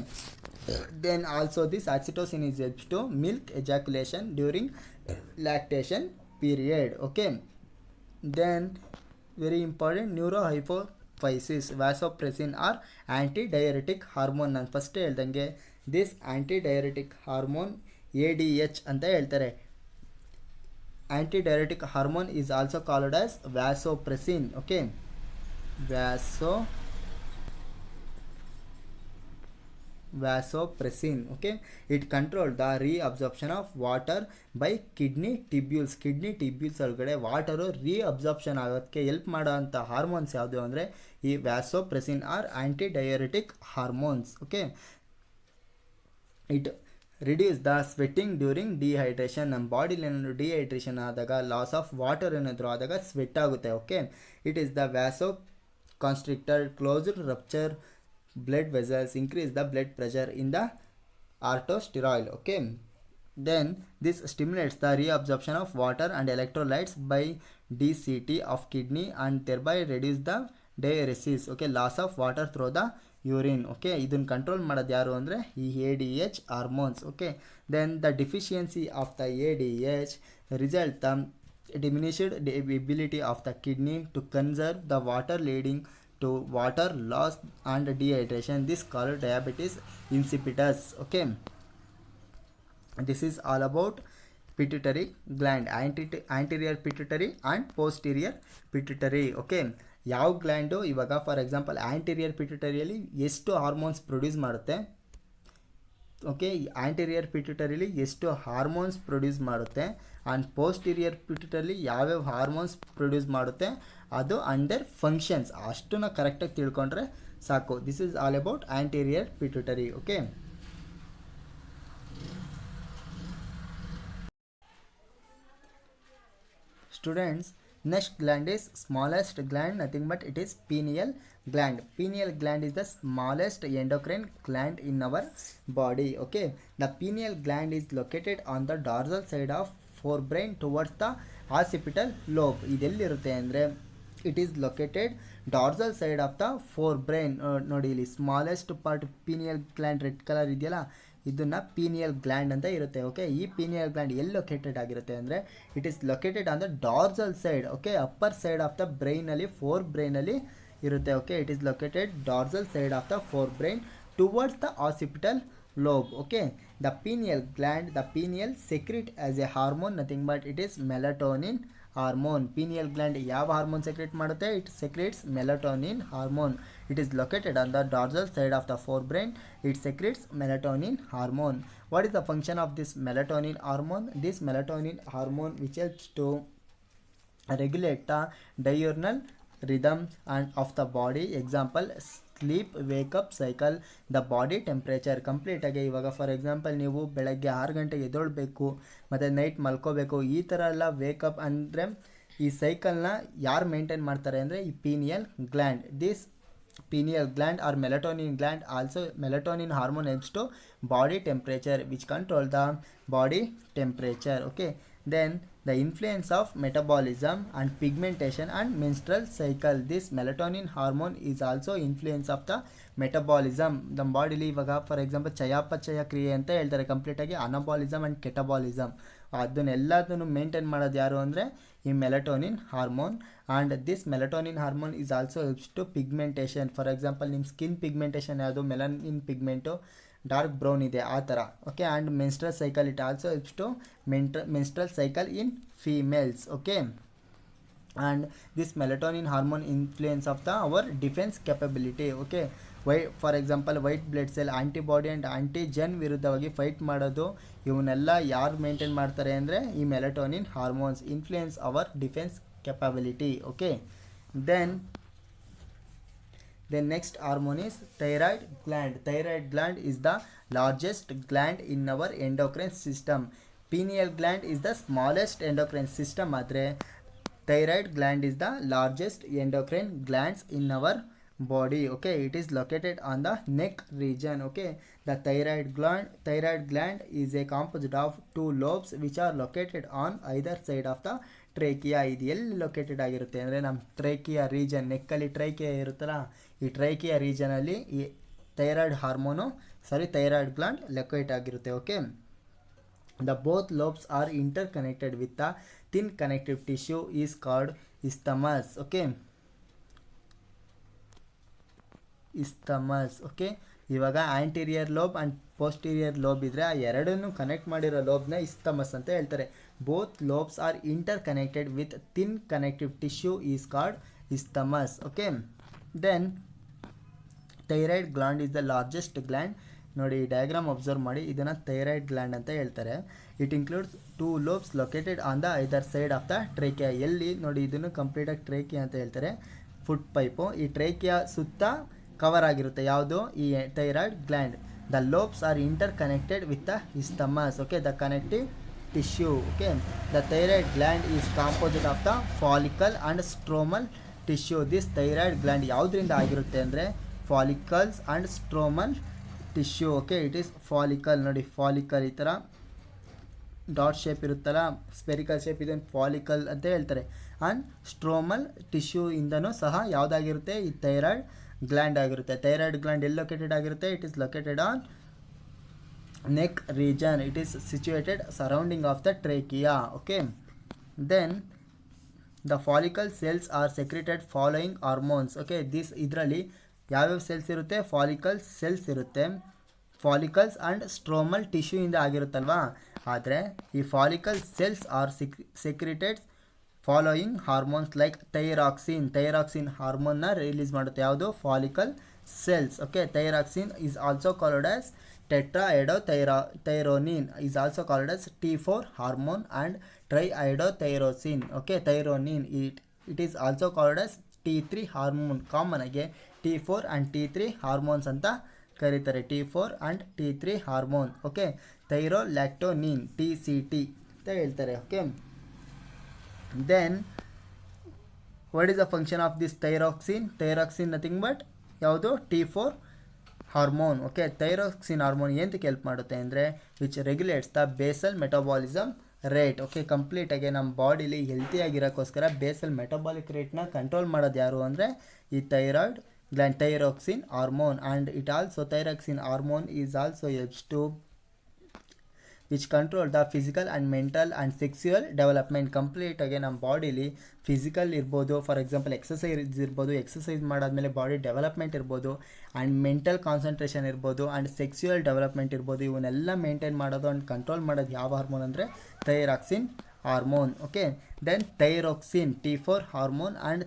then also this oxytocin is helps to milk ejaculation during lactation period. Okay, then very important, neurohypophysis, vasopressin or antidiuretic hormone. ನಾನು ಫಸ್ಟ್ ಹೇಳ್ದಂಗೆ this anti ಡಯರೆಟಿಕ್ hormone ADH ಅಂತ ಹೇಳ್ತಾರೆ. Antidiuretic hormone is also called as vasopressin. Okay, vasopressin. Okay, it controls the reabsorption of water by kidney tubules. Kidney tubules ಒಳಗಡೆ water reabsorption ಆಗೋದಕ್ಕೆ help ಮಾಡೋ ಅಂಥ hormones ಯಾವುದು ಅಂದರೆ ಈ vasopressin or antidiuretic hormones. Okay, it reduce the sweating during dehydration. ನಮ್ಮ ಬಾಡಿಲಿ ಏನಾದರೂ ಡಿಹೈಡ್ರೇಷನ್ ಆದಾಗ, ಲಾಸ್ ಆಫ್ ವಾಟರ್ ಏನಾದರೂ ಆದಾಗ ಸ್ವೆಟ್ ಆಗುತ್ತೆ. Okay, it is the vasoconstrictor, closed rupture blood vessels, increase the blood pressure in the arterioles. Okay, then this stimulates the reabsorption of water and electrolytes by DCT of kidney and thereby reduce the diuresis. Okay, loss of water through the urine. Okay, ಇದನ್ನು control ಮಾಡೋದು ಯಾರು ಅಂದರೆ ಈ ADH hormones. Okay, then the deficiency of the ADH result the diminished ability of the kidney to conserve the water, leading to water loss and dehydration. This called diabetes insipidus. Okay, this is all about pituitary gland, anterior pituitary and posterior pituitary. Okay, ಯಾವ gland ಇವಾಗ for example anterior ಪಿಟ್ಯೂಟರಿಯಲ್ಲಿ ಎಷ್ಟು hormones produce ಮಾಡುತ್ತೆ? Okay, anterior ಪಿಟ್ಯೂಟರಿಲಿ ಎಷ್ಟು hormones produce ಮಾಡುತ್ತೆ and posterior ಪಿಟ್ಯೂಟರಿಲಿ ಯಾವ್ಯಾವ hormones produce ಮಾಡುತ್ತೆ, ಅದು under functions. ಅಷ್ಟನ್ನು ಕರೆಕ್ಟಾಗಿ ತಿಳ್ಕೊಂಡ್ರೆ ಸಾಕು. This is all about anterior pituitary. Okay, students, next gland is smallest gland, nothing but it is pineal gland. Pineal gland is the smallest endocrine gland in our body. Okay, the pineal gland is located on the dorsal side of forebrain towards the occipital lobe. ಇದೆಲ್ಲಿರುತ್ತೆ ಅಂದರೆ it is located dorsal side of the forebrain. ನೋಡಿ ಇಲ್ಲಿ smallest part pineal gland red colour ಇದೆಯಲ್ಲ, ಇದನ್ನು pineal gland ಅಂತ ಇರುತ್ತೆ. Okay, ಈ pineal gland ಎಲ್ಲಿ located ಆಗಿರುತ್ತೆ ಅಂದರೆ it is located on the dorsal side. Okay, upper side of the ಬ್ರೈನಲ್ಲಿ, ಫೋರ್ ಬ್ರೈನಲ್ಲಿ ಇರುತ್ತೆ. Okay, it is located dorsal side of the forebrain towards the occipital lobe. Okay, the pineal gland, the pineal secrete as a hormone, nothing but it is melatonin hormone. Pineal gland ಯಾವ hormone secrete ಮಾಡುತ್ತೆ? It secretes melatonin hormone. It is located on the dorsal side of the forebrain. It secretes melatonin hormone. What is the function of this melatonin hormone? This melatonin hormone which helps to regulate the diurnal rhythms and of the body. Example, sleep wake up cycle, the body temperature. Complete ಆಗಿ ಇವಾಗ for example ನೀವು ಬೆಳಗ್ಗೆ 6 ಗಂಟೆಗೆ ಎದ್ದೇಳಬೇಕು ಮತ್ತು night ಮಲ್ಕೋಬೇಕು, ಈ ಥರ ಎಲ್ಲ wake up ಅಂದರೆ ಈ ಸೈಕಲ್ನ ಯಾರು ಮೇಂಟೈನ್ ಮಾಡ್ತಾರೆ ಅಂದರೆ ಈ pineal gland. This pineal gland or melatonin gland also melatonin hormone helps to body temperature which control the body temperature. Okay, then the influence of metabolism and pigmentation and menstrual cycle. This melatonin hormone is also influence of the metabolism ನಮ್ಮ ಬಾಡಿಲಿ. ಇವಾಗ for example ಚಯಾಪಚಯ ಕ್ರಿಯೆ ಅಂತ ಹೇಳ್ತಾರೆ, ಕಂಪ್ಲೀಟಾಗಿ anabolism and catabolism, ಅದನ್ನೆಲ್ಲದನ್ನು maintain ಮಾಡೋದು ಯಾರು ಅಂದರೆ ಈ melatonin hormone. And this melatonin hormone is also helps to pigmentation. For example ನಿಮ್ಮ ಸ್ಕಿನ್ ಪಿಗ್ಮೆಂಟೇಷನ್ ಯಾವುದು, ಮೆಲನಿನ್ ಪಿಗ್ಮೆಂಟು ಡಾರ್ಕ್ ಬ್ರೌನ್ ಇದೆ ಆ ಥರ. Okay, and menstrual cycle it also helps to menstrual cycle in females. Okay, and this melatonin hormone influence of the our defense capability. Okay, for example white blood cell, antibody and antigen ವಿರುದ್ಧವಾಗಿ fight ಮಾಡೋದು, ಇವನ್ನೆಲ್ಲ ಯಾರು maintain ಮಾಡ್ತಾರೆ ಅಂದರೆ ಈ melatonin hormones influence our defence capability. Okay, then next hormone is thyroid gland. Thyroid gland is the largest gland in our endocrine system. Pineal gland is the smallest endocrine system. ಆದರೆ thyroid gland is the largest endocrine glands in our body. Okay, it is located on the neck region. Okay, the thyroid gland is a composite of two lobes which are located on either side of the trachea. ಇದು ಎಲ್ಲಿ located ಆಗಿರುತ್ತೆ ಅಂದರೆ ನಮ್ಮ trachea region, ನೆಕ್ಕಲ್ಲಿ ಟ್ರೈಕಿಯಾ ಇರುತ್ತಲ್ಲ, ಈ ಟ್ರೈಕಿಯಾ ರೀಜನಲ್ಲಿ ಈ thyroid gland locate ಆಗಿರುತ್ತೆ. Okay, the both lobes are interconnected with the thin connective tissue is called isthmus. Okay, isthmus. Okay, ಇವಾಗ anterior lobe and posterior lobe ಇದ್ದರೆ ಆ ಎರಡನ್ನೂ ಕನೆಕ್ಟ್ ಮಾಡಿರೋ ಲೋಬ್ನ ಇಸ್ತಮಸ್ ಅಂತ ಹೇಳ್ತಾರೆ. Both lobes are interconnected with thin connective tissue is called isthmus. Okay, then thyroid gland is the largest gland. ನೋಡಿ ಈ ಡಯಾಗ್ರಾಮ್ ಅಬ್ಸರ್ವ್ ಮಾಡಿ, ಇದನ್ನು ಥೈರಾಯ್ಡ್ ಗ್ಲ್ಯಾಂಡ್ ಅಂತ ಹೇಳ್ತಾರೆ. It includes two lobes located on the either side of the trachea. ಎಲ್ಲಿ ನೋಡಿ ಇದನ್ನು ಕಂಪ್ಲೀಟಾಗಿ ಟ್ರೇಕಿಯಾ ಅಂತ ಹೇಳ್ತಾರೆ, ಫುಟ್ ಪೈಪು. ಈ ಟ್ರೇಕಿಯಾ ಸುತ್ತ ಕವರ್ ಆಗಿರುತ್ತೆ ಯಾವುದು, ಈ thyroid gland. The lobes are interconnected with the isthmus. Okay, the connective tissue. Okay, the thyroid gland is composite of the follicle and stromal tissue. This thyroid gland ಯಾವುದರಿಂದ ಆಗಿರುತ್ತೆ ಅಂದರೆ follicles and stromal tissue. Okay, it is follicle. ನೋಡಿ follicle ಈ ಥರ dot shape ಇರುತ್ತಲ್ಲ, spherical shape, ಇದನ್ನು follicle ಅಂತ ಹೇಳ್ತಾರೆ. ಆ್ಯಂಡ್ ಸ್ಟ್ರೋಮಲ್ ಟಿಶ್ಯೂ ಇಂದನೂ ಸಹ ಯಾವುದಾಗಿರುತ್ತೆ, ಈ ಥೈರಾಯ್ಡ್ ಗ್ಲ್ಯಾಂಡ್ ಆಗಿರುತ್ತೆ. ಥೈರಾಯ್ಡ್ ಗ್ಲ್ಯಾಂಡ್ ಎಲ್ಲಿ ಲೊಕೇಟೆಡ್ ಆಗಿರುತ್ತೆ, it is located on neck region. It is situated surrounding of the trachea. Okay, then the follicle cells are secreted following hormones. Okay, ಇದರಲ್ಲಿ ಯಾವ್ಯಾವ cells ಇರುತ್ತೆ, ಫಾಲಿಕಲ್ ಸೆಲ್ಸ್ ಇರುತ್ತೆ. Follicles and stromal ಟಿಶ್ಯೂಯಿಂದ ಆಗಿರುತ್ತಲ್ವಾ, ಆದರೆ ಈ follicle cells are secreted following hormones like thyroxine ಹಾರ್ಮೋನ್ನ release ಮಾಡುತ್ತೆ ಯಾವುದು, follicle cells. Okay, thyroxine is also called as tetraiodothyronine is also called as T4 hormone and triiodothyroxine. Okay, thyronine it is also called as T3 hormone. Common ಆಗಿ T4 and T3 hormones ಅಂತ ಕರೀತಾರೆ, T4 and T3 hormone. Okay, thyrocalcitonin TCT ಅಂತ ಹೇಳ್ತಾರೆ. Okay, then what is the function of this thyroxine nothing but ಯಾವುದು, T4 hormone. Okay, thyroxine hormone ಏನಕ್ಕೆ help ಮಾಡುತ್ತೆ ಅಂದರೆ which regulates the basal metabolism rate. Okay, ಕಂಪ್ಲೀಟಾಗಿ ನಮ್ಮ ಬಾಡಿಲಿ ಹೆಲ್ತಿಯಾಗಿರೋಕ್ಕೋಸ್ಕರ ಬೇಸಲ್ ಮೆಟಬಾಲಿಕ್ ರೇಟ್ನ ಕಂಟ್ರೋಲ್ ಮಾಡೋದು ಯಾರು ಅಂದರೆ ಈ thyroid gland, thyroxine hormone. And it also thyroxine hormone is also helps to which control the physical and mental and ಸೆಕ್ಸ್ಯುಯಲ್ development. ಕಂಪ್ಲೀಟಾಗಿ ನಮ್ಮ ಬಾಡಿಲಿ ಫಿಸಿಕಲ್ ಇರ್ಬೋದು, ಫಾರ್ ಎಕ್ಸಾಂಪಲ್ ಎಕ್ಸಸೈಸ್ ಇರ್ಬೋದು, ಎಕ್ಸಸೈಸ್ ಮಾಡಾದ್ಮೇಲೆ ಬಾಡಿ ಡೆವಲಪ್ಮೆಂಟ್ ಇರ್ಬೋದು, ಆ್ಯಂಡ್ ಮೆಂಟಲ್ ಕಾನ್ಸಂಟ್ರೇಷನ್ ಇರ್ಬೋದು, and ಸೆಕ್ಸ್ಯುಯಲ್ development ಇರ್ಬೋದು. ಇವನ್ನೆಲ್ಲ maintain ಮಾಡೋದು ಆ್ಯಂಡ್ ಕಂಟ್ರೋಲ್ ಮಾಡೋದು ಯಾವ ಹಾರ್ಮೋನ್ ಅಂದರೆ thyroxine hormone. Okay, then thyroxine T4 hormone and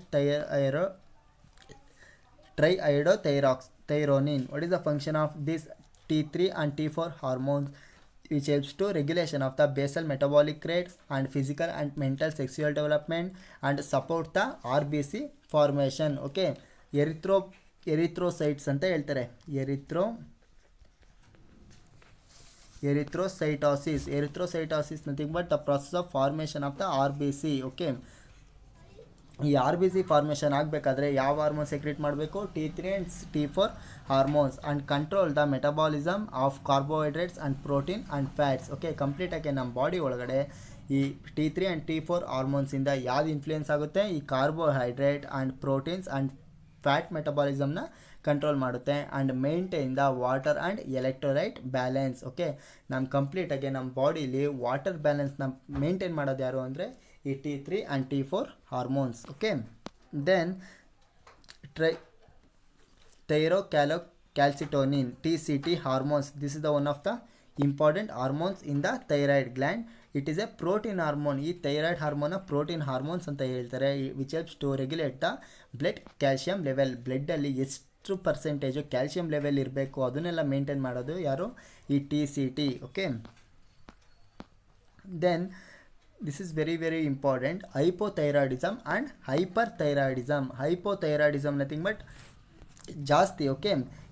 triiodothyronine. What is the function of this T3 and T4 hormones? Which helps to regulation of the basal metabolic rate and physical and mental sexual development and support the RBC formation. Okay, erythrocytes ಅಂತ ಹೇಳ್ತಾರೆ, erythrocytosis nothing but the process of formation of the RBC. Okay, ಈ R B C formation ಆಗಬೇಕಾದ್ರೆ ಯಾವ hormone secrete ಮಾಡಬೇಕು? T3 and T4 hormones and control the metabolism of carbohydrates and protein and fats. Okay, ಕಂಪ್ಲೀಟಾಗಿ ನಮ್ಮ body ಒಳಗಡೆ ಈ T3 and T4 ಹಾರ್ಮೋನ್ಸಿಂದ ಯಾವ್ದು influence ಆಗುತ್ತೆ? ಈ carbohydrate and proteins and fat ಮೆಟಬಾಲಿಸಮ್ನ ಕಂಟ್ರೋಲ್ ಮಾಡುತ್ತೆ and maintain the water and electrolyte balance. Okay, ನಮ್ಮ ಕಂಪ್ಲೀಟಾಗಿ ನಮ್ಮ ಬಾಡೀಲಿ ವಾಟರ್ ಬ್ಯಾಲೆನ್ಸ್ನ ಮೇಂಟೈನ್ ಮಾಡೋದು ಯಾರು ಅಂದರೆ ಈ T3 and T4 hormones. Okay, then thyrocalcitonin TCT hormones. This is the one of the important hormones in the thyroid gland. It is a protein hormone. ಈ thyroid ಹಾರ್ಮೋನ protein hormones ಅಂತ ಹೇಳ್ತಾರೆ. Which helps to regulate the blood calcium level. ಬ್ಲಡ್ಡಲ್ಲಿ ಎಷ್ಟು percentage calcium level ಇರಬೇಕು ಅದನ್ನೆಲ್ಲ maintain ಮಾಡೋದು ಯಾರು? ಈ TCT. Okay, then this is very very important, hypothyroidism and hyperthyroidism. Hypothyroidism nothing but ಜಾಸ್ತಿ. Okay,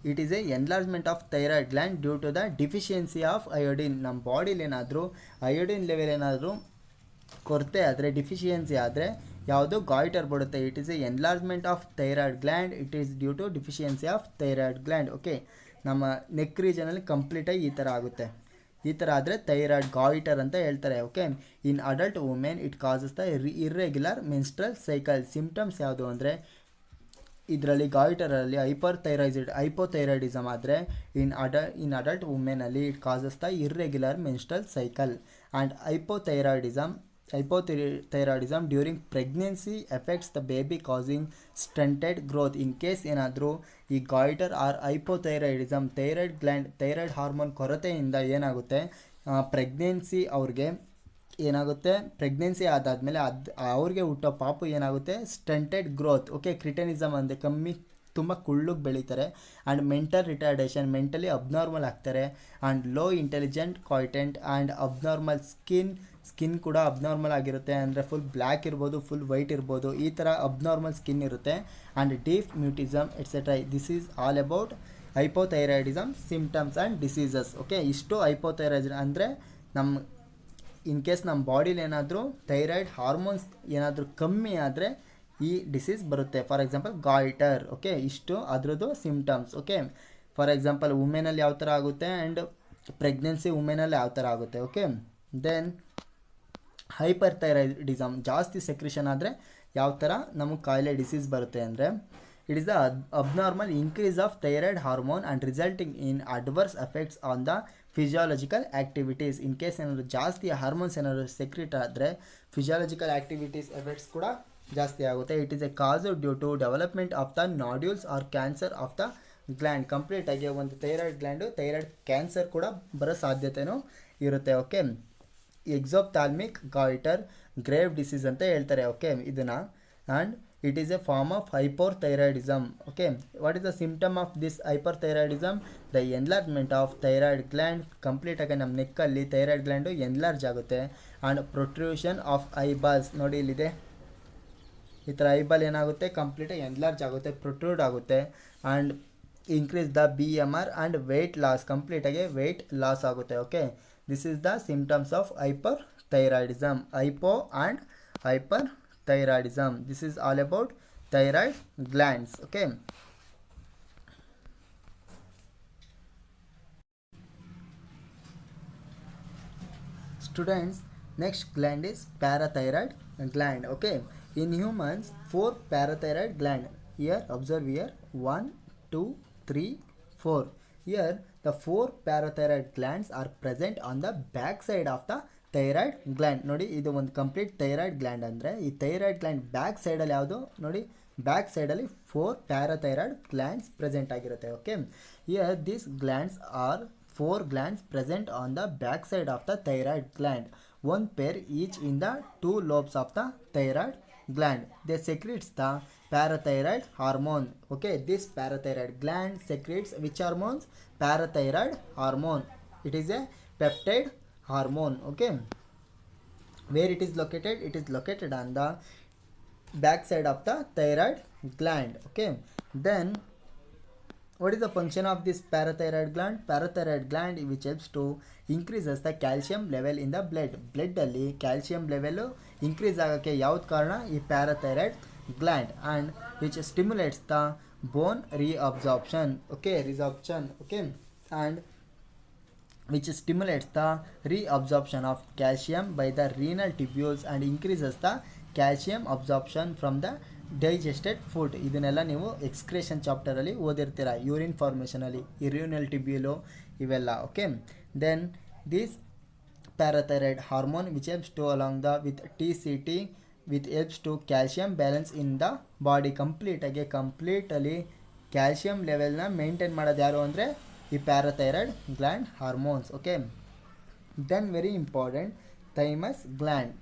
it is a enlargement of thyroid gland due to the deficiency of iodine. ನಮ್ಮ ಬಾಡಿಲಿ ಏನಾದರೂ iodine level ಏನಾದರೂ ಕೊರತೆ ಆದರೆ, ಡಿಫಿಷಿಯನ್ಸಿ ಆದರೆ ಯಾವುದು? Goitre ಬರುತ್ತೆ. It is a enlargement of thyroid gland. It is due to deficiency of thyroid gland. Okay, ನಮ್ಮ ನೆಕ್ ರೀಜನಲ್ಲಿ ಕಂಪ್ಲೀಟಾಗಿ ಈ ಥರ ಆಗುತ್ತೆ. ಈ ಥರ ಆದರೆ ಥೈರಾಯ್ಡ್ ಗಾಯ್ಟರ್ ಅಂತ ಹೇಳ್ತಾರೆ. Okay, in adult women it causes the irregular menstrual cycle. Symptoms ಯಾವುದು ಅಂದರೆ ಇದರಲ್ಲಿ ಗಾಯ್ಟರಲ್ಲಿ ಹೈಪೋಥೈರಾಯ್ಡಿಸಮ್ ಆದರೆ ಇನ್ ಅಡಲ್ಟ್ ವುಮೆನಲ್ಲಿ it causes the irregular menstrual cycle. And hypothyroidism during pregnancy affects the baby causing stunted growth. in case ಏನಾದರೂ ಈ goitre or hypothyroidism thyroid hormone ಕೊರತೆಯಿಂದ ಏನಾಗುತ್ತೆ, ಪ್ರೆಗ್ನೆನ್ಸಿ ಅವ್ರಿಗೆ ಏನಾಗುತ್ತೆ, ಪ್ರೆಗ್ನೆನ್ಸಿ ಆದಾದಮೇಲೆ ಅವ್ರಿಗೆ ಹುಟ್ಟೋ ಪಾಪು ಏನಾಗುತ್ತೆ? Stunted growth. ಓಕೆ, ಕ್ರಿಟನಿಸಮ್ ಅಂದರೆ ತುಂಬ ಕುಳ್ಳಗೆ ಬೆಳೀತಾರೆ. And mental retardation, mentally abnormal ಆಗ್ತಾರೆ. And low intelligent quotient and abnormal skin ಕೂಡ ಅಬ್ನಾರ್ಮಲ್ ಆಗಿರುತ್ತೆ. ಅಂದರೆ ಫುಲ್ ಬ್ಲ್ಯಾಕ್ ಇರ್ಬೋದು, ಫುಲ್ ವೈಟ್ ಇರ್ಬೋದು, ಈ ಥರ ಅಬ್ನಾರ್ಮಲ್ ಸ್ಕಿನ್ ಇರುತ್ತೆ. And deep mutism etcetera. This is all about hypothyroidism symptoms and diseases. Okay, ಇಷ್ಟು ಹೈಪೋಥೈರಾಯ್ಡಿಸಮ್ ಅಂದರೆ ಇನ್ ಕೇಸ್ ನಮ್ಮ ಬಾಡಿಲಿ ಏನಾದರೂ ಥೈರಾಯ್ಡ್ ಹಾರ್ಮೋನ್ಸ್ ಏನಾದರೂ ಕಮ್ಮಿ ಆದರೆ ಈ ಡಿಸೀಸ್ ಬರುತ್ತೆ. For example goitre. ಓಕೆ, ಇಷ್ಟು ಅದರದ್ದು ಸಿಂಪ್ಟಮ್ಸ್. ಓಕೆ, ಫಾರ್ ಎಕ್ಸಾಂಪಲ್ ವುಮೆನಲ್ಲಿ ಯಾವ ಥರ ಆಗುತ್ತೆ ಆ್ಯಂಡ್ ಪ್ರೆಗ್ನೆನ್ಸಿ ವುಮೆನಲ್ಲಿ ಯಾವ ಥರ ಆಗುತ್ತೆ. ಓಕೆ, ದೆನ್ ಹೈಪರ್ಥೈರಾಯ್ಡಿಸಮ್ ಜಾಸ್ತಿ ಸೆಕ್ರಿಷನ್ ಆದರೆ ಯಾವ ಥರ ನಮಗೆ ಕಾಯಿಲೆ ಡಿಸೀಸ್ ಬರುತ್ತೆ ಅಂದರೆ it is the abnormal increase of thyroid hormone and resulting in adverse effects on the physiological activities. In case ಏನಾದರೂ ಜಾಸ್ತಿ ಹಾರ್ಮೋನ್ಸ್ ಏನಾದರೂ ಸೆಕ್ರೆಟ್ ಆದರೆ ಫಿಸಿಯಾಲಜಿಕಲ್ ಆ್ಯಕ್ಟಿವಿಟೀಸ್ ಎಫೆಕ್ಟ್ಸ್ ಕೂಡ ಜಾಸ್ತಿ ಆಗುತ್ತೆ. It is a cause due to development of the nodules or cancer of the gland. ಕಂಪ್ಲೀಟಾಗಿ ಒಂದು thyroid cancer ಕೂಡ ಬರೋ ಸಾಧ್ಯತೆಯೂ ಇರುತ್ತೆ. Okay, exophthalmic goitre grave disease ಅಂತ ಹೇಳ್ತಾರೆ. ಓಕೆ, ಇದನ್ನು and it is a form of hypothyroidism. Okay, what is the symptom of this hyperthyroidism? The enlargement of thyroid gland. ಕಂಪ್ಲೀಟಾಗಿ ನಮ್ಮ ನೆಕ್ಕಲ್ಲಿ ಥೈರಾಯ್ಡ್ ಗ್ಲ್ಯಾಂಡು ಎನ್ಲಾರ್ಜ್ ಆಗುತ್ತೆ. And protrusion of eyeballs. ನೋಡಿ ಇಲ್ಲಿದೆ, ಈ ಥರ ಐಬಾಲ್ ಏನಾಗುತ್ತೆ? ಕಂಪ್ಲೀಟಾಗಿ ಎನ್ಲಾರ್ಜ್ ಆಗುತ್ತೆ, ಪ್ರೊಟ್ರೂಡ್ ಆಗುತ್ತೆ. And increase the BMR and weight loss. ಕಂಪ್ಲೀಟಾಗಿ ವೆಯ್ಟ್ ಲಾಸ್ ಆಗುತ್ತೆ. Okay, this is the symptoms of hyperthyroidism. Hypo and hyperthyroidism. This is all about thyroid glands. Okay, students, next gland is parathyroid gland. Okay, in humans 4 parathyroid gland. Here observe here 1 2 3 4. Here the 4 parathyroid glands are present on the back side of the thyroid gland. ನೋಡಿ, ಇದು ಒಂದು complete thyroid gland ಅಂದರೆ ಈ thyroid gland back ಸೈಡಲ್ಲಿ ಯಾವುದು? ನೋಡಿ, back ಸೈಡಲ್ಲಿ 4 parathyroid glands present ಆಗಿರುತ್ತೆ. Okay, here this glands are 4 glands present on the back side of the thyroid gland. 1 pair each in the 2 lobes of the thyroid gland. They secretes the parathyroid hormone. Okay, this parathyroid gland secretes which hormones? Parathyroid hormone. It is a peptide hormone. Okay, where it is located? It is located on the back side of the thyroid gland. Okay, then what is the function of this parathyroid gland? Parathyroid gland which helps to increases the calcium level in the blood. Blood ಅಲ್ಲಿ calcium level increase ಆಗೋಕ್ಕೆ ಯಾವ್ದು ಕಾರಣ? ಈ parathyroid gland and which stimulates the bone reabsorption, okay, resorption, okay, and which stimulates the reabsorption of calcium by the renal tubules and increases the calcium absorption from the digested food. ಇದನ್ನೆಲ್ಲ ನೀವು ಎಕ್ಸ್ಕ್ರೇಷನ್ ಚಾಪ್ಟರಲ್ಲಿ ಓದಿರ್ತೀರ, urine ಫಾರ್ಮೇಷನಲ್ಲಿ urinal tubule ಇವೆಲ್ಲ, okay. Then this parathyroid hormone which helps to along the with TCT which helps to calcium balance in the body. ಕಂಪ್ಲೀಟಲ್ಲಿ calcium ಲೆವೆಲ್ನ maintain ಮಾಡೋದು ಯಾರು ಅಂದರೆ ಈ parathyroid gland hormones, okay. Then very important, thymus gland.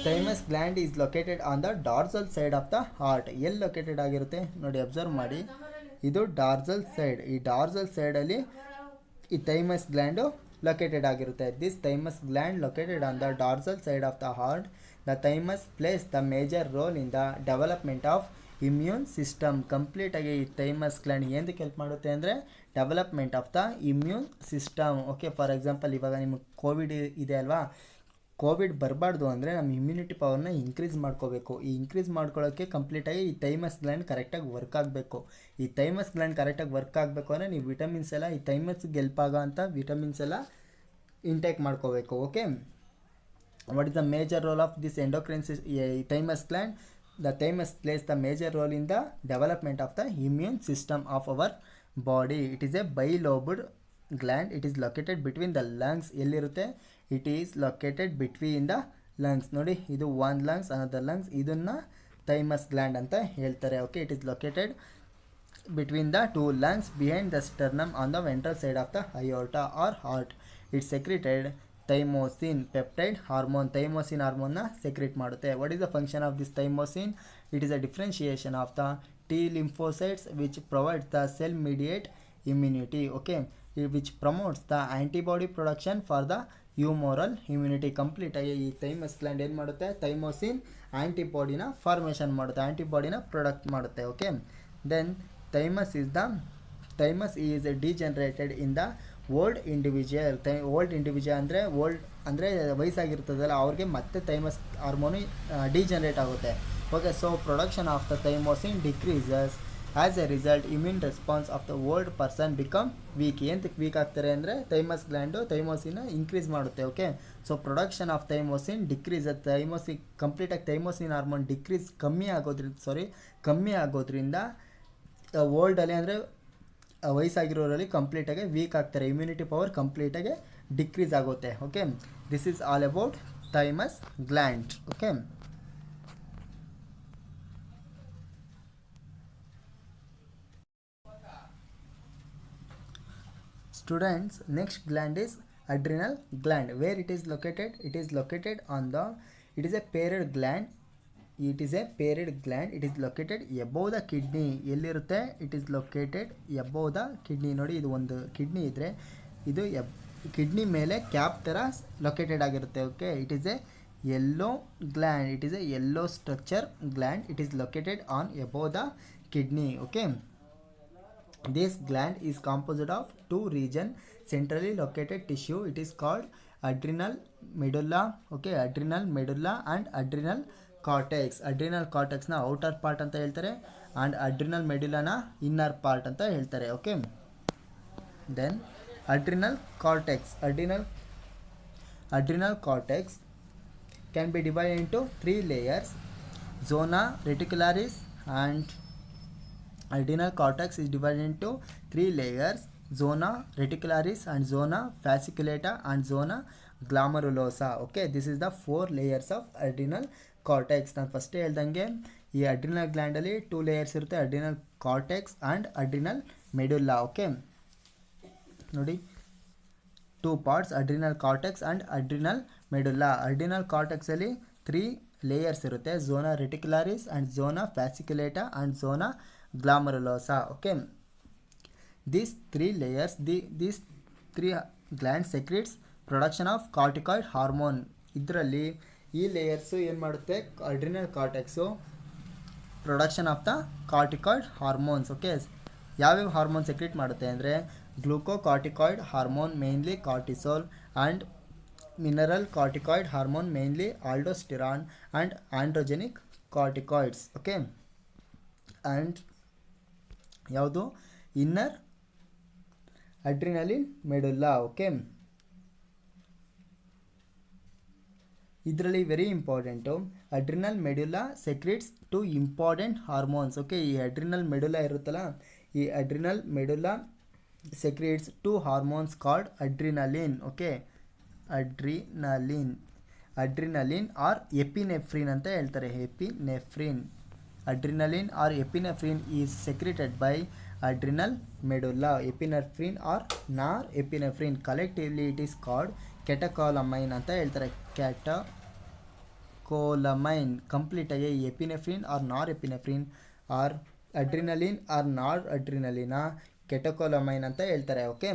Thymus gland is located on the dorsal side of the heart. ಎಲ್ಲಿ located ಆಗಿರುತ್ತೆ ನೋಡಿ, observe ಮಾಡಿ, ಇದು ಡಾರ್ಸಲ್ ಸೈಡ್. ಈ ಡಾರ್ಸಲ್ ಸೈಡಲ್ಲಿ ಈ ಥೈಮಸ್ ಗ್ಲ್ಯಾಂಡು ಲೊಕೇಟೆಡ್ ಆಗಿರುತ್ತೆ. This thymus gland located on the dorsal side of the heart. The thymus plays the major role in the development of immune system. ಕಂಪ್ಲೀಟಾಗಿ ಈ ಥೈಮಸ್ ಗ್ಲ್ಯಾಂಡ್ ಏನಕ್ಕೆ help ಮಾಡುತ್ತೆ ಅಂದರೆ development of the immune system, okay. For example, ಇವಾಗ ನಿಮಗೆ Covid ಇದೆ ಅಲ್ವಾ, Covid ಬರಬಾರ್ದು ಅಂದರೆ ನಮ್ಮ ಇಮ್ಯುನಿಟಿ ಪವರ್ನ ಇನ್ಕ್ರೀಸ್ ಮಾಡ್ಕೋಬೇಕು. ಈ ಇನ್ಕ್ರೀಸ್ ಮಾಡ್ಕೊಳ್ಳೋಕ್ಕೆ ಕಂಪ್ಲೀಟಾಗಿ ಈ ಥೈಮಸ್ ಗ್ಲ್ಯಾಂಡ್ ಕರೆಕ್ಟಾಗಿ ವರ್ಕ್ ಆಗಬೇಕು. ಈ ಥೈಮಸ್ ಗ್ಲ್ಯಾಂಡ್ ಕರೆಕ್ಟಾಗಿ ವರ್ಕ್ ಆಗಬೇಕು ಅಂದರೆ ನೀವು ವಿಟಮಿನ್ಸ್ ಎಲ್ಲ, ಈ ಥೈಮಸ್ಗೆ ಹೆಲ್ಪ್ ಆಗೋ ಅಂಥ ವಿಟಮಿನ್ಸ್ ಎಲ್ಲ ಇಂಟೇಕ್ ಮಾಡ್ಕೋಬೇಕು, okay. What is the major role of this endocrine thymus gland? The thymus plays the major role in the development of the immune system of our body. It is a bilobed gland. It is located between the lungs. ಎಲ್ಲಿರುತ್ತೆ? It is located between the lungs. ನೋಡಿ, ಇದು one lungs, another lungs. ಇದನ್ನು thymus gland ಅಂತ ಹೇಳ್ತಾರೆ, okay. It is located between the two lungs behind the sternum on the ventral side of the aorta or heart. It secreted thymosin peptide hormone. Thymosin ಹಾರ್ಮೋನ್ನ secrete ಮಾಡುತ್ತೆ. What is the function of this thymosin? It is a differentiation of the T lymphocytes which provides the cell mediate immunity, okay, which promotes the antibody production for the humoral immunity. Complete ಆಗಿ ಈ thymus gland ಏನು ಮಾಡುತ್ತೆ? ಥೈಮೋಸಿನ್ ಆ್ಯಂಟಿಬಾಡಿನ formation ಮಾಡುತ್ತೆ, ಆ್ಯಂಟಿಬಾಡಿನ product ಮಾಡುತ್ತೆ, okay. Then thymus is degenerated in the old individual. Old individual ಅಂದರೆ ವಯಸ್ಸಾಗಿರ್ತದಲ್ಲ ಅವ್ರಿಗೆ ಮತ್ತೆ ಥೈಮಸ್ ಹಾರ್ಮೋನು ಡಿಜನರೇಟ್ ಆಗುತ್ತೆ, okay. So production of the thymosin decreases. As a result immune response of the old person become weak. ಏನಕ್ಕೆ weak ಆಗ್ತಾರೆ ಅಂದರೆ thymus gland ಥೈಮೋಸಿನ increase ಮಾಡುತ್ತೆ, okay. So production of thymosin decrease. ಕಂಪ್ಲೀಟಾಗಿ thymosin hormone ಕಮ್ಮಿ ಆಗೋದ್ರಿಂದ ಓಲ್ಡಲ್ಲಿ ಅಂದರೆ ವಯಸ್ಸಾಗಿರೋರಲ್ಲಿ ಕಂಪ್ಲೀಟಾಗಿ ವೀಕ್ ಆಗ್ತಾರೆ, ಇಮ್ಯುನಿಟಿ ಪವರ್ ಕಂಪ್ಲೀಟಾಗಿ ಡಿಕ್ರೀಸ್ ಆಗುತ್ತೆ, okay. This is all about thymus gland, okay. Students, next gland is adrenal gland. Where it is located? It is located on the, it is a paired gland. It is located above the kidney. ಎಲ್ಲಿರುತ್ತೆ? It is located above the kidney. ನೋಡಿ, ಇದು ಒಂದು kidney ಇದ್ದರೆ ಇದು kidney ಮೇಲೆ cap ಥರ located ಆಗಿರುತ್ತೆ, okay. It is A yellow gland. It is a yellow structure gland. It is located on above the kidney, okay. This gland is composed of two regions, centrally located tissue. It is called adrenal medulla, okay. Adrenal medulla and adrenal cortex. Adrenal cortex na outer part anta heltare and adrenal medulla na inner part anta heltare, okay. Then adrenal cortex can be divided into three layers. Zona reticularis and adrenal cortex is divided into three layers: zona reticularis and zona fasciculata and zona glomerulosa, okay. This is the four layers of adrenal cortex. ನಾನು first ಹೇಳ್ದಂಗೆ ಈ adrenal ಗ್ಲ್ಯಾಂಡಲ್ಲಿ two layers ಇರುತ್ತೆ, adrenal cortex and adrenal medulla, okay. ನೋಡಿ, two parts, adrenal cortex and adrenal medulla. Adrenal ಕಾರ್ಟೆಕ್ಸಲ್ಲಿ three layers ಇರುತ್ತೆ: zona reticularis and zona fasciculata and zona glomerulosa, okay. These three layers, these three glands secretes production of corticoid hormone. ಇದರಲ್ಲಿ ಈ layers ಏನು ಮಾಡುತ್ತೆ? Adrenal cortex production of the corticoid hormones, okay. ಯಾವ್ಯಾವ hormone secrete ಮಾಡುತ್ತೆ ಅಂದರೆ glucocorticoid hormone, mainly cortisol, and mineral corticoid hormone, mainly aldosterone and androgenic corticoids. Okay, and ಯಾವುದು inner adrenaline medulla. Okay, ಇದರಲ್ಲಿ very important, adrenal medulla secretes two important hormones. Okay, ಈ adrenal medulla ಇರುತ್ತಲ್ಲ, ಈ adrenal medulla secretes two hormones called adrenaline. Okay, adrenaline or epinephrine ಅಂತ ಹೇಳ್ತಾರೆ. ಎಪಿನೆಫ್ರಿನ್, adrenaline or epinephrine is secreted by adrenal medulla. Epinephrine or norepinephrine, collectively it is called catecholamine ಅಂತ ಹೇಳ್ತಾರೆ. catecholamine complete ಆಗಿ epinephrine or norepinephrine or adrenaline or ನಾರ್ಅಡ್ರಿನಲಿನ catecholamine ಅಂತ ಹೇಳ್ತಾರೆ. Okay,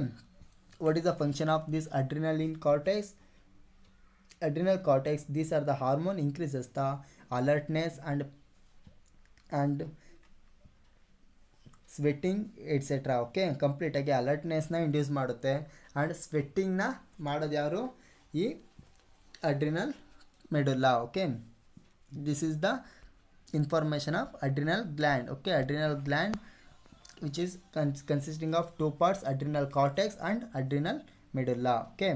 what is the function of this adrenaline cortex? Adrenal cortex, these are the hormone increases the alertness and sweating etcetera. Okay, ಕಂಪ್ಲೀಟಾಗಿ ಅಲರ್ಟ್ನೆಸ್ನ induce ಮಾಡುತ್ತೆ and ಸ್ವೆಟ್ಟಿಂಗ್ನ ಮಾಡೋದು ಯಾರು? ಈ adrenal medulla. Okay, this is the information of adrenal gland. Okay, adrenal gland which is consisting of two parts, adrenal cortex and adrenal medulla. Okay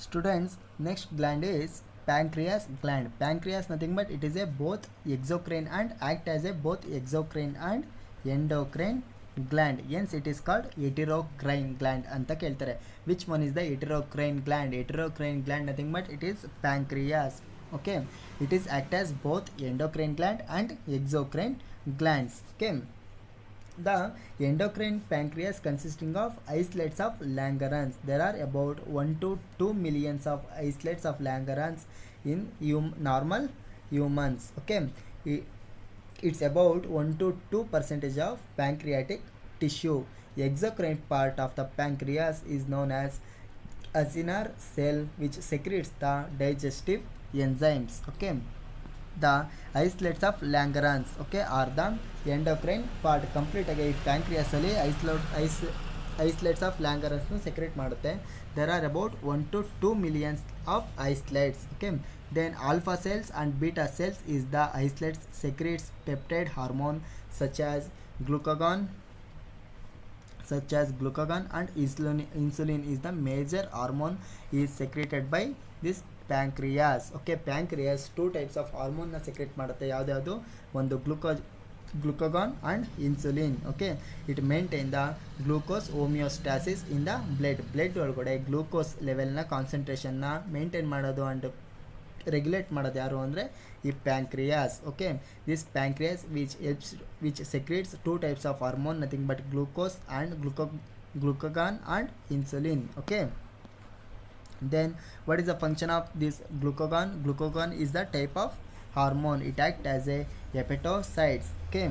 students, next gland is pancreas gland. Pancreas nothing but it is a both exocrine and act as a both exocrine and endocrine gland. Hence it is called heterocrine gland anta keltare. Which one is the heterocrine gland? Heterocrine gland nothing but it is pancreas. Okay, it is act as both endocrine gland and exocrine glands. Okay, the endocrine pancreas consisting of islets of Langerhans. There are about 1 to 2 millions of islets of Langerhans in normal humans. Okay, it's about 1 to 2% of pancreatic tissue. The exocrine part of the pancreas is known as acinar cell, which secretes the digestive enzymes. Okay, the islets of Langerhans, okay, are the endocrine part. Complete ಆಗಿ ಈ ಪ್ಯಾಂಕ್ರಿಯಾಸಲ್ಲಿ islets of ಲ್ಯಾಂಗರನ್ಸ್ನು secrete ಮಾಡುತ್ತೆ. There are about 1 to 2 millions of islets. Okay, then alpha cells and beta cells is the islets secretes peptide hormone such as glucagon and insulin is the major hormone is secreted by this pancreas. Okay, pancreas two types of hormone na secrete ಮಾಡುತ್ತೆ. ಯಾವ್ದು? ಒಂದು glucagon and insulin. Okay, it maintain the glucose homeostasis in the blood ಒಳಗಡೆ glucose ಲೆವೆಲ್ನ ಕಾನ್ಸಂಟ್ರೇಷನ್ನ maintain ಮಾಡೋದು and regulate ಮಾಡೋದು ಯಾರು ಅಂದರೆ ಈ pancreas. Okay, this pancreas which ಸೆಕ್ರೇಟ್ಸ್ two types of hormone, nothing but glucose and glucagon and insulin. Okay, then what is the function of this glucagon? Glucagon is the type of hormone. It acts as a hepatocytes. Okay,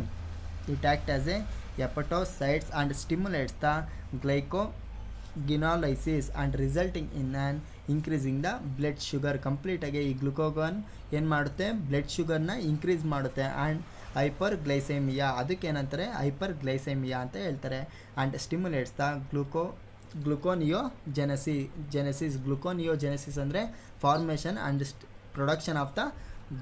it acts as a hepatocytes and stimulates the glycogenolysis and resulting in an increasing the blood sugar. Complete ಆಗಿ ಈ glucagon ಏನು ಮಾಡುತ್ತೆ? Blood ಶುಗರ್ನ increase ಮಾಡುತ್ತೆ and hyperglycaemia, ಅದಕ್ಕೇನಂತಾರೆ hyperglycaemia ಅಂತ ಹೇಳ್ತಾರೆ. And stimulates the gluconeogenesis ಅಂದರೆ formation and production of the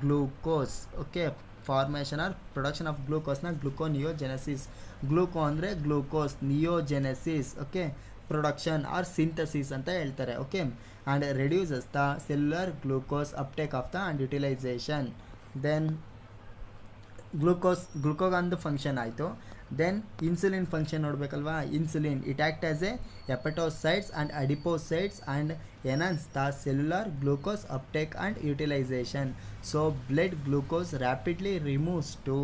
glucose. Okay, formation or production of ಗ್ಲೂಕೋಸ್ನ ಗ್ಲುಕೋನಿಯೋಜೆನೆಸಿಸ್. ಗ್ಲೂಕೋ ಅಂದರೆ glucose, neogenesis okay production or synthesis ಅಂತ ಹೇಳ್ತಾರೆ. Okay, and reduces the cellular glucose uptake of the and utilisation. Then ಗ್ಲುಕೋಗಾನ್ದು function ಆಯಿತು. Then insulin function ನೋಡಬೇಕಲ್ವಾ? Insulin it act as a hepatocytes and adipocytes and enhance the cellular glucose uptake and utilisation. So blood glucose rapidly removes to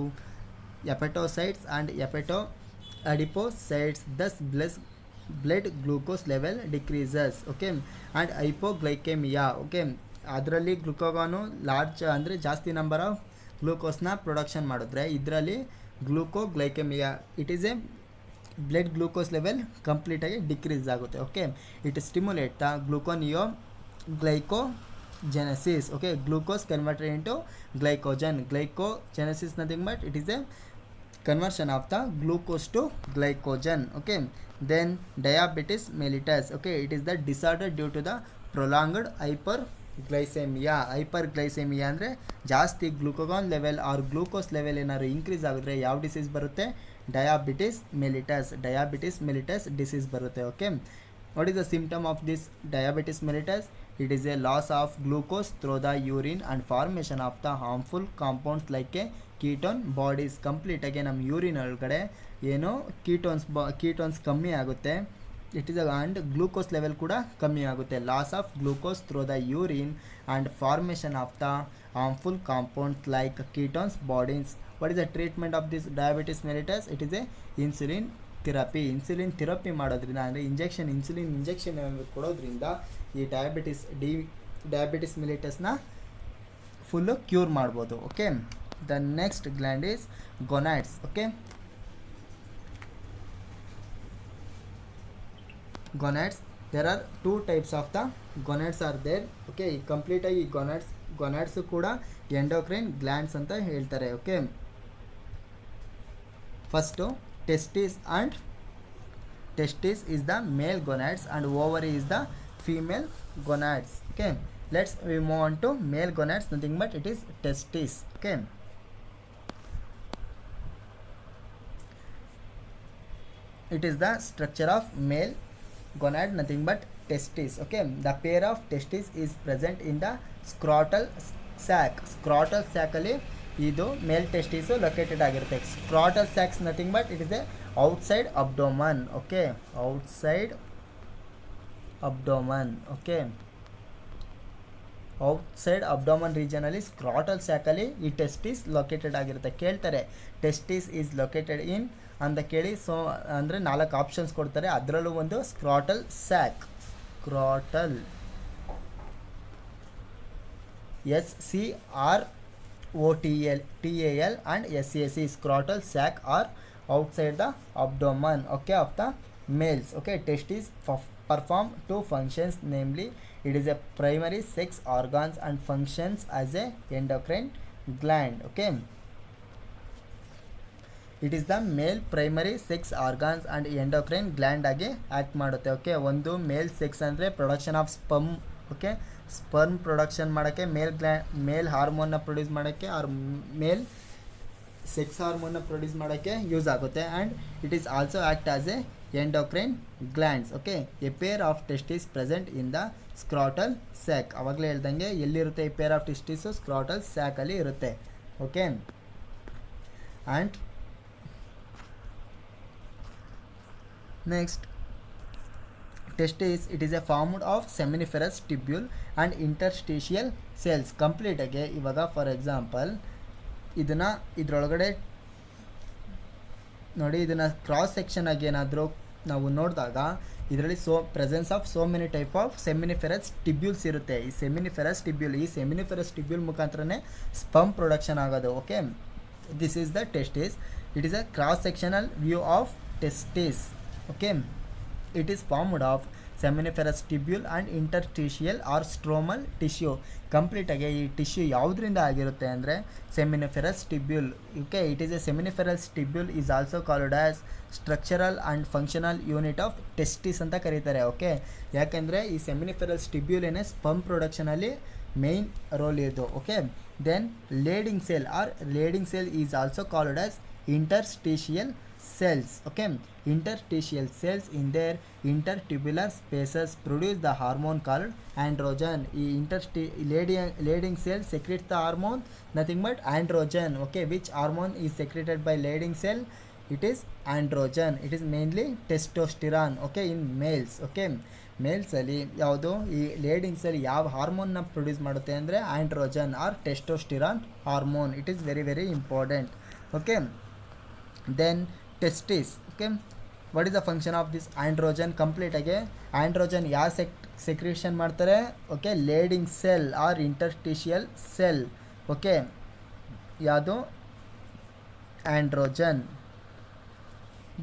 hepatocytes and hepatoadipocytes, thus blood glucose level decreases. Okay, and hypoglycemia. Okay, ಅದರಲ್ಲಿ ಗ್ಲುಕೋಗಾನು large ಅಂದರೆ ಜಾಸ್ತಿ number of ಗ್ಲೂಕೋಸ್ನ production ಮಾಡಿದ್ರೆ ಇದರಲ್ಲಿ ಗ್ಲೂಕೋಗ್ಲೈಕೆಮಿಯಾ, it is a blood glucose level ಕಂಪ್ಲೀಟಾಗಿ decrease ಆಗುತ್ತೆ. Okay, it stimulate the glycogenesis. Okay, glucose converted into glycogen. Glycogenesis nothing but it is a conversion of the glucose to glycogen. Okay, then diabetes mellitus. Okay, it is the disorder due to the prolonged hyperglycemia ಅಂದರೆ ಜಾಸ್ತಿ glucagon level or glucose level ಏನಾದ್ರು increase ಆಗಿದ್ರೆ ಯಾವ disease ಬರುತ್ತೆ? Diabetes mellitus disease ಬರುತ್ತೆ. Okay, what is the symptom of this diabetes mellitus? It is a loss of glucose through the urine and formation of the harmful compounds like a ketone bodies. Complete ಆಗಿ ನಮ್ಮ urine ಒಳಗಡೆ ಏನೋ ketones ಕಮ್ಮಿ ಆಗುತ್ತೆ. It is and glucose level ಕೂಡ ಕಮ್ಮಿ ಆಗುತ್ತೆ. Loss of glucose through the urine and formation of the harmful compounds like ketones bodies. What is the treatment of this diabetes mellitus? It is a insulin therapy ಮಾಡೋದ್ರಿಂದ ಅಂದರೆ insulin injection ಕೊಡೋದ್ರಿಂದ ಈ diabetes ಮೆಲಿಟಸ್ನ full cure ಮಾಡ್ಬೋದು. Okay, the next gland is gonads. Okay, gonads, there R 2 types of the gonads are there. Okay, ಈ ಕಂಪ್ಲೀಟಾಗಿ ಈ gonads ಕೂಡ ಎಂಡೋಕ್ರೈನ್ ಗ್ಲ್ಯಾಂಡ್ಸ್ ಅಂತ ಹೇಳ್ತಾರೆ. Okay, first testis is the male gonads and ovary is the female gonads. Okay, we move on to male gonads. Nothing but it is testis. Okay, it is the structure of male gonad, nothing but testis. Okay, the pair of testis is present in the scrotal sac ಅಲ್ಲಿ ಇದು ಮೇಲ್ testis located ಆಗಿರುತ್ತೆ. Scrotal sacs nothing but it is a outside abdomen. Okay, outside abdomen ರೀಜನಲ್ಲಿ scrotal ಸ್ಯಾಕಲ್ಲಿ ಈ testis located ಆಗಿರುತ್ತೆ. ಕೇಳ್ತಾರೆ testis is located ಇನ್ ಅಂತ ಕೇಳಿ. ಸೊ ಅಂದರೆ 4 ಆಪ್ಷನ್ಸ್ ಕೊಡ್ತಾರೆ. ಅದರಲ್ಲೂ ಒಂದು ಸ್ಕ್ರಾಟಲ್ sack, SCROTAL and SAC, scrotal sac are outside the abdomen, okay, of the males. Okay, testes perform 2 functions, namely it is a primary sex organs and functions as a endocrine gland. Okay, it is the male primary sex organs and endocrine gland ಆಗಿ act ಮಾಡುತ್ತೆ. Okay, ಒಂದು male sex ಅಂದರೆ production of sperm. Okay, sperm production ಮಾಡೋಕ್ಕೆ male ಹಾರ್ಮೋನ್ನ produce ಮಾಡೋಕ್ಕೆ or male sex ಹಾರ್ಮೋನ್ನ produce ಮಾಡೋಕ್ಕೆ use ಆಗುತ್ತೆ. And it is also act as a endocrine glands. Okay, a pair of testis present in the scrotal sac. ಅವಾಗಲೇ ಹೇಳ್ದಂಗೆ ಎಲ್ಲಿರುತ್ತೆ ಈ ಪೇರ್ ಆಫ್ ಟೆಸ್ಟಿಸು? ಸ್ಕ್ರಾಟಲ್ ಸ್ಯಾಕಲ್ಲಿ ಇರುತ್ತೆ. Okay, and next testis, it is a form of seminiferous tubule and interstitial cells. Complete ಆಗಿ ಇವಾಗ for example ಇದರೊಳಗಡೆ ನೋಡಿ, ಇದನ್ನು ಕ್ರಾಸ್ ಸೆಕ್ಷನ್ ಆಗಿ ಏನಾದರೂ ನಾವು ನೋಡಿದಾಗ ಇದರಲ್ಲಿ presence of so many type of seminiferous tubules ಇರುತ್ತೆ. ಈ ಸೆಮಿನಿಫೆರಸ್ ಟಿಬ್ಯೂಲ್ ಮುಖಾಂತರನೇ ಸ್ಪರ್ಮ್ ಪ್ರೊಡಕ್ಷನ್ ಆಗೋದು. Okay, this is the testis. It is a cross sectional view of testis. Okay, it is formed of seminiferous tubule and interstitial or stromal tissue. Complete ಆಗಿ ಈ tissue ಯಾವುದರಿಂದ ಆಗಿರುತ್ತೆ ಅಂದರೆ seminiferous tubule. Okay, it is a seminiferous tubule is also called as structural and functional unit of testis ಅಂತ ಕರೀತಾರೆ. ಓಕೆ, ಯಾಕೆಂದರೆ ಈ ಸೆಮಿನಿಫೆರಸ್ ಟಿಬ್ಯೂಲ್ ಏನೇ ಸ್ಪರ್ಮ್ ಪ್ರೊಡಕ್ಷನಲ್ಲಿ ಮೇನ್ ರೋಲ್ ಇರೋದು. Okay, then Leydig cell is also called as interstitial cells. Okay, interstitial cells in their intertubular spaces produce the hormone called androgen. Leading cell secretes the hormone, nothing but androgen. Okay, which hormone is secreted by leading cell? It is androgen. It is mainly testosterone. Okay, in males. Okay, males ಅಲ್ಲಿ ಯಾವುದು ಈ ಲೇಡಿಂಗ್ cell ಯಾವ ಹಾರ್ಮೋನ್ನ produce ಮಾಡುತ್ತೆ ಅಂದರೆ androgen or testosterone hormone. It is very very important. Okay, then testis. Okay, what is the function of this androgen? Complete ಆಗಿ androgen ಯಾವ secretion ಮಾಡ್ತಾರೆ? Okay, Leydig cell or interstitial cell. Okay, ಯಾವುದು androgen.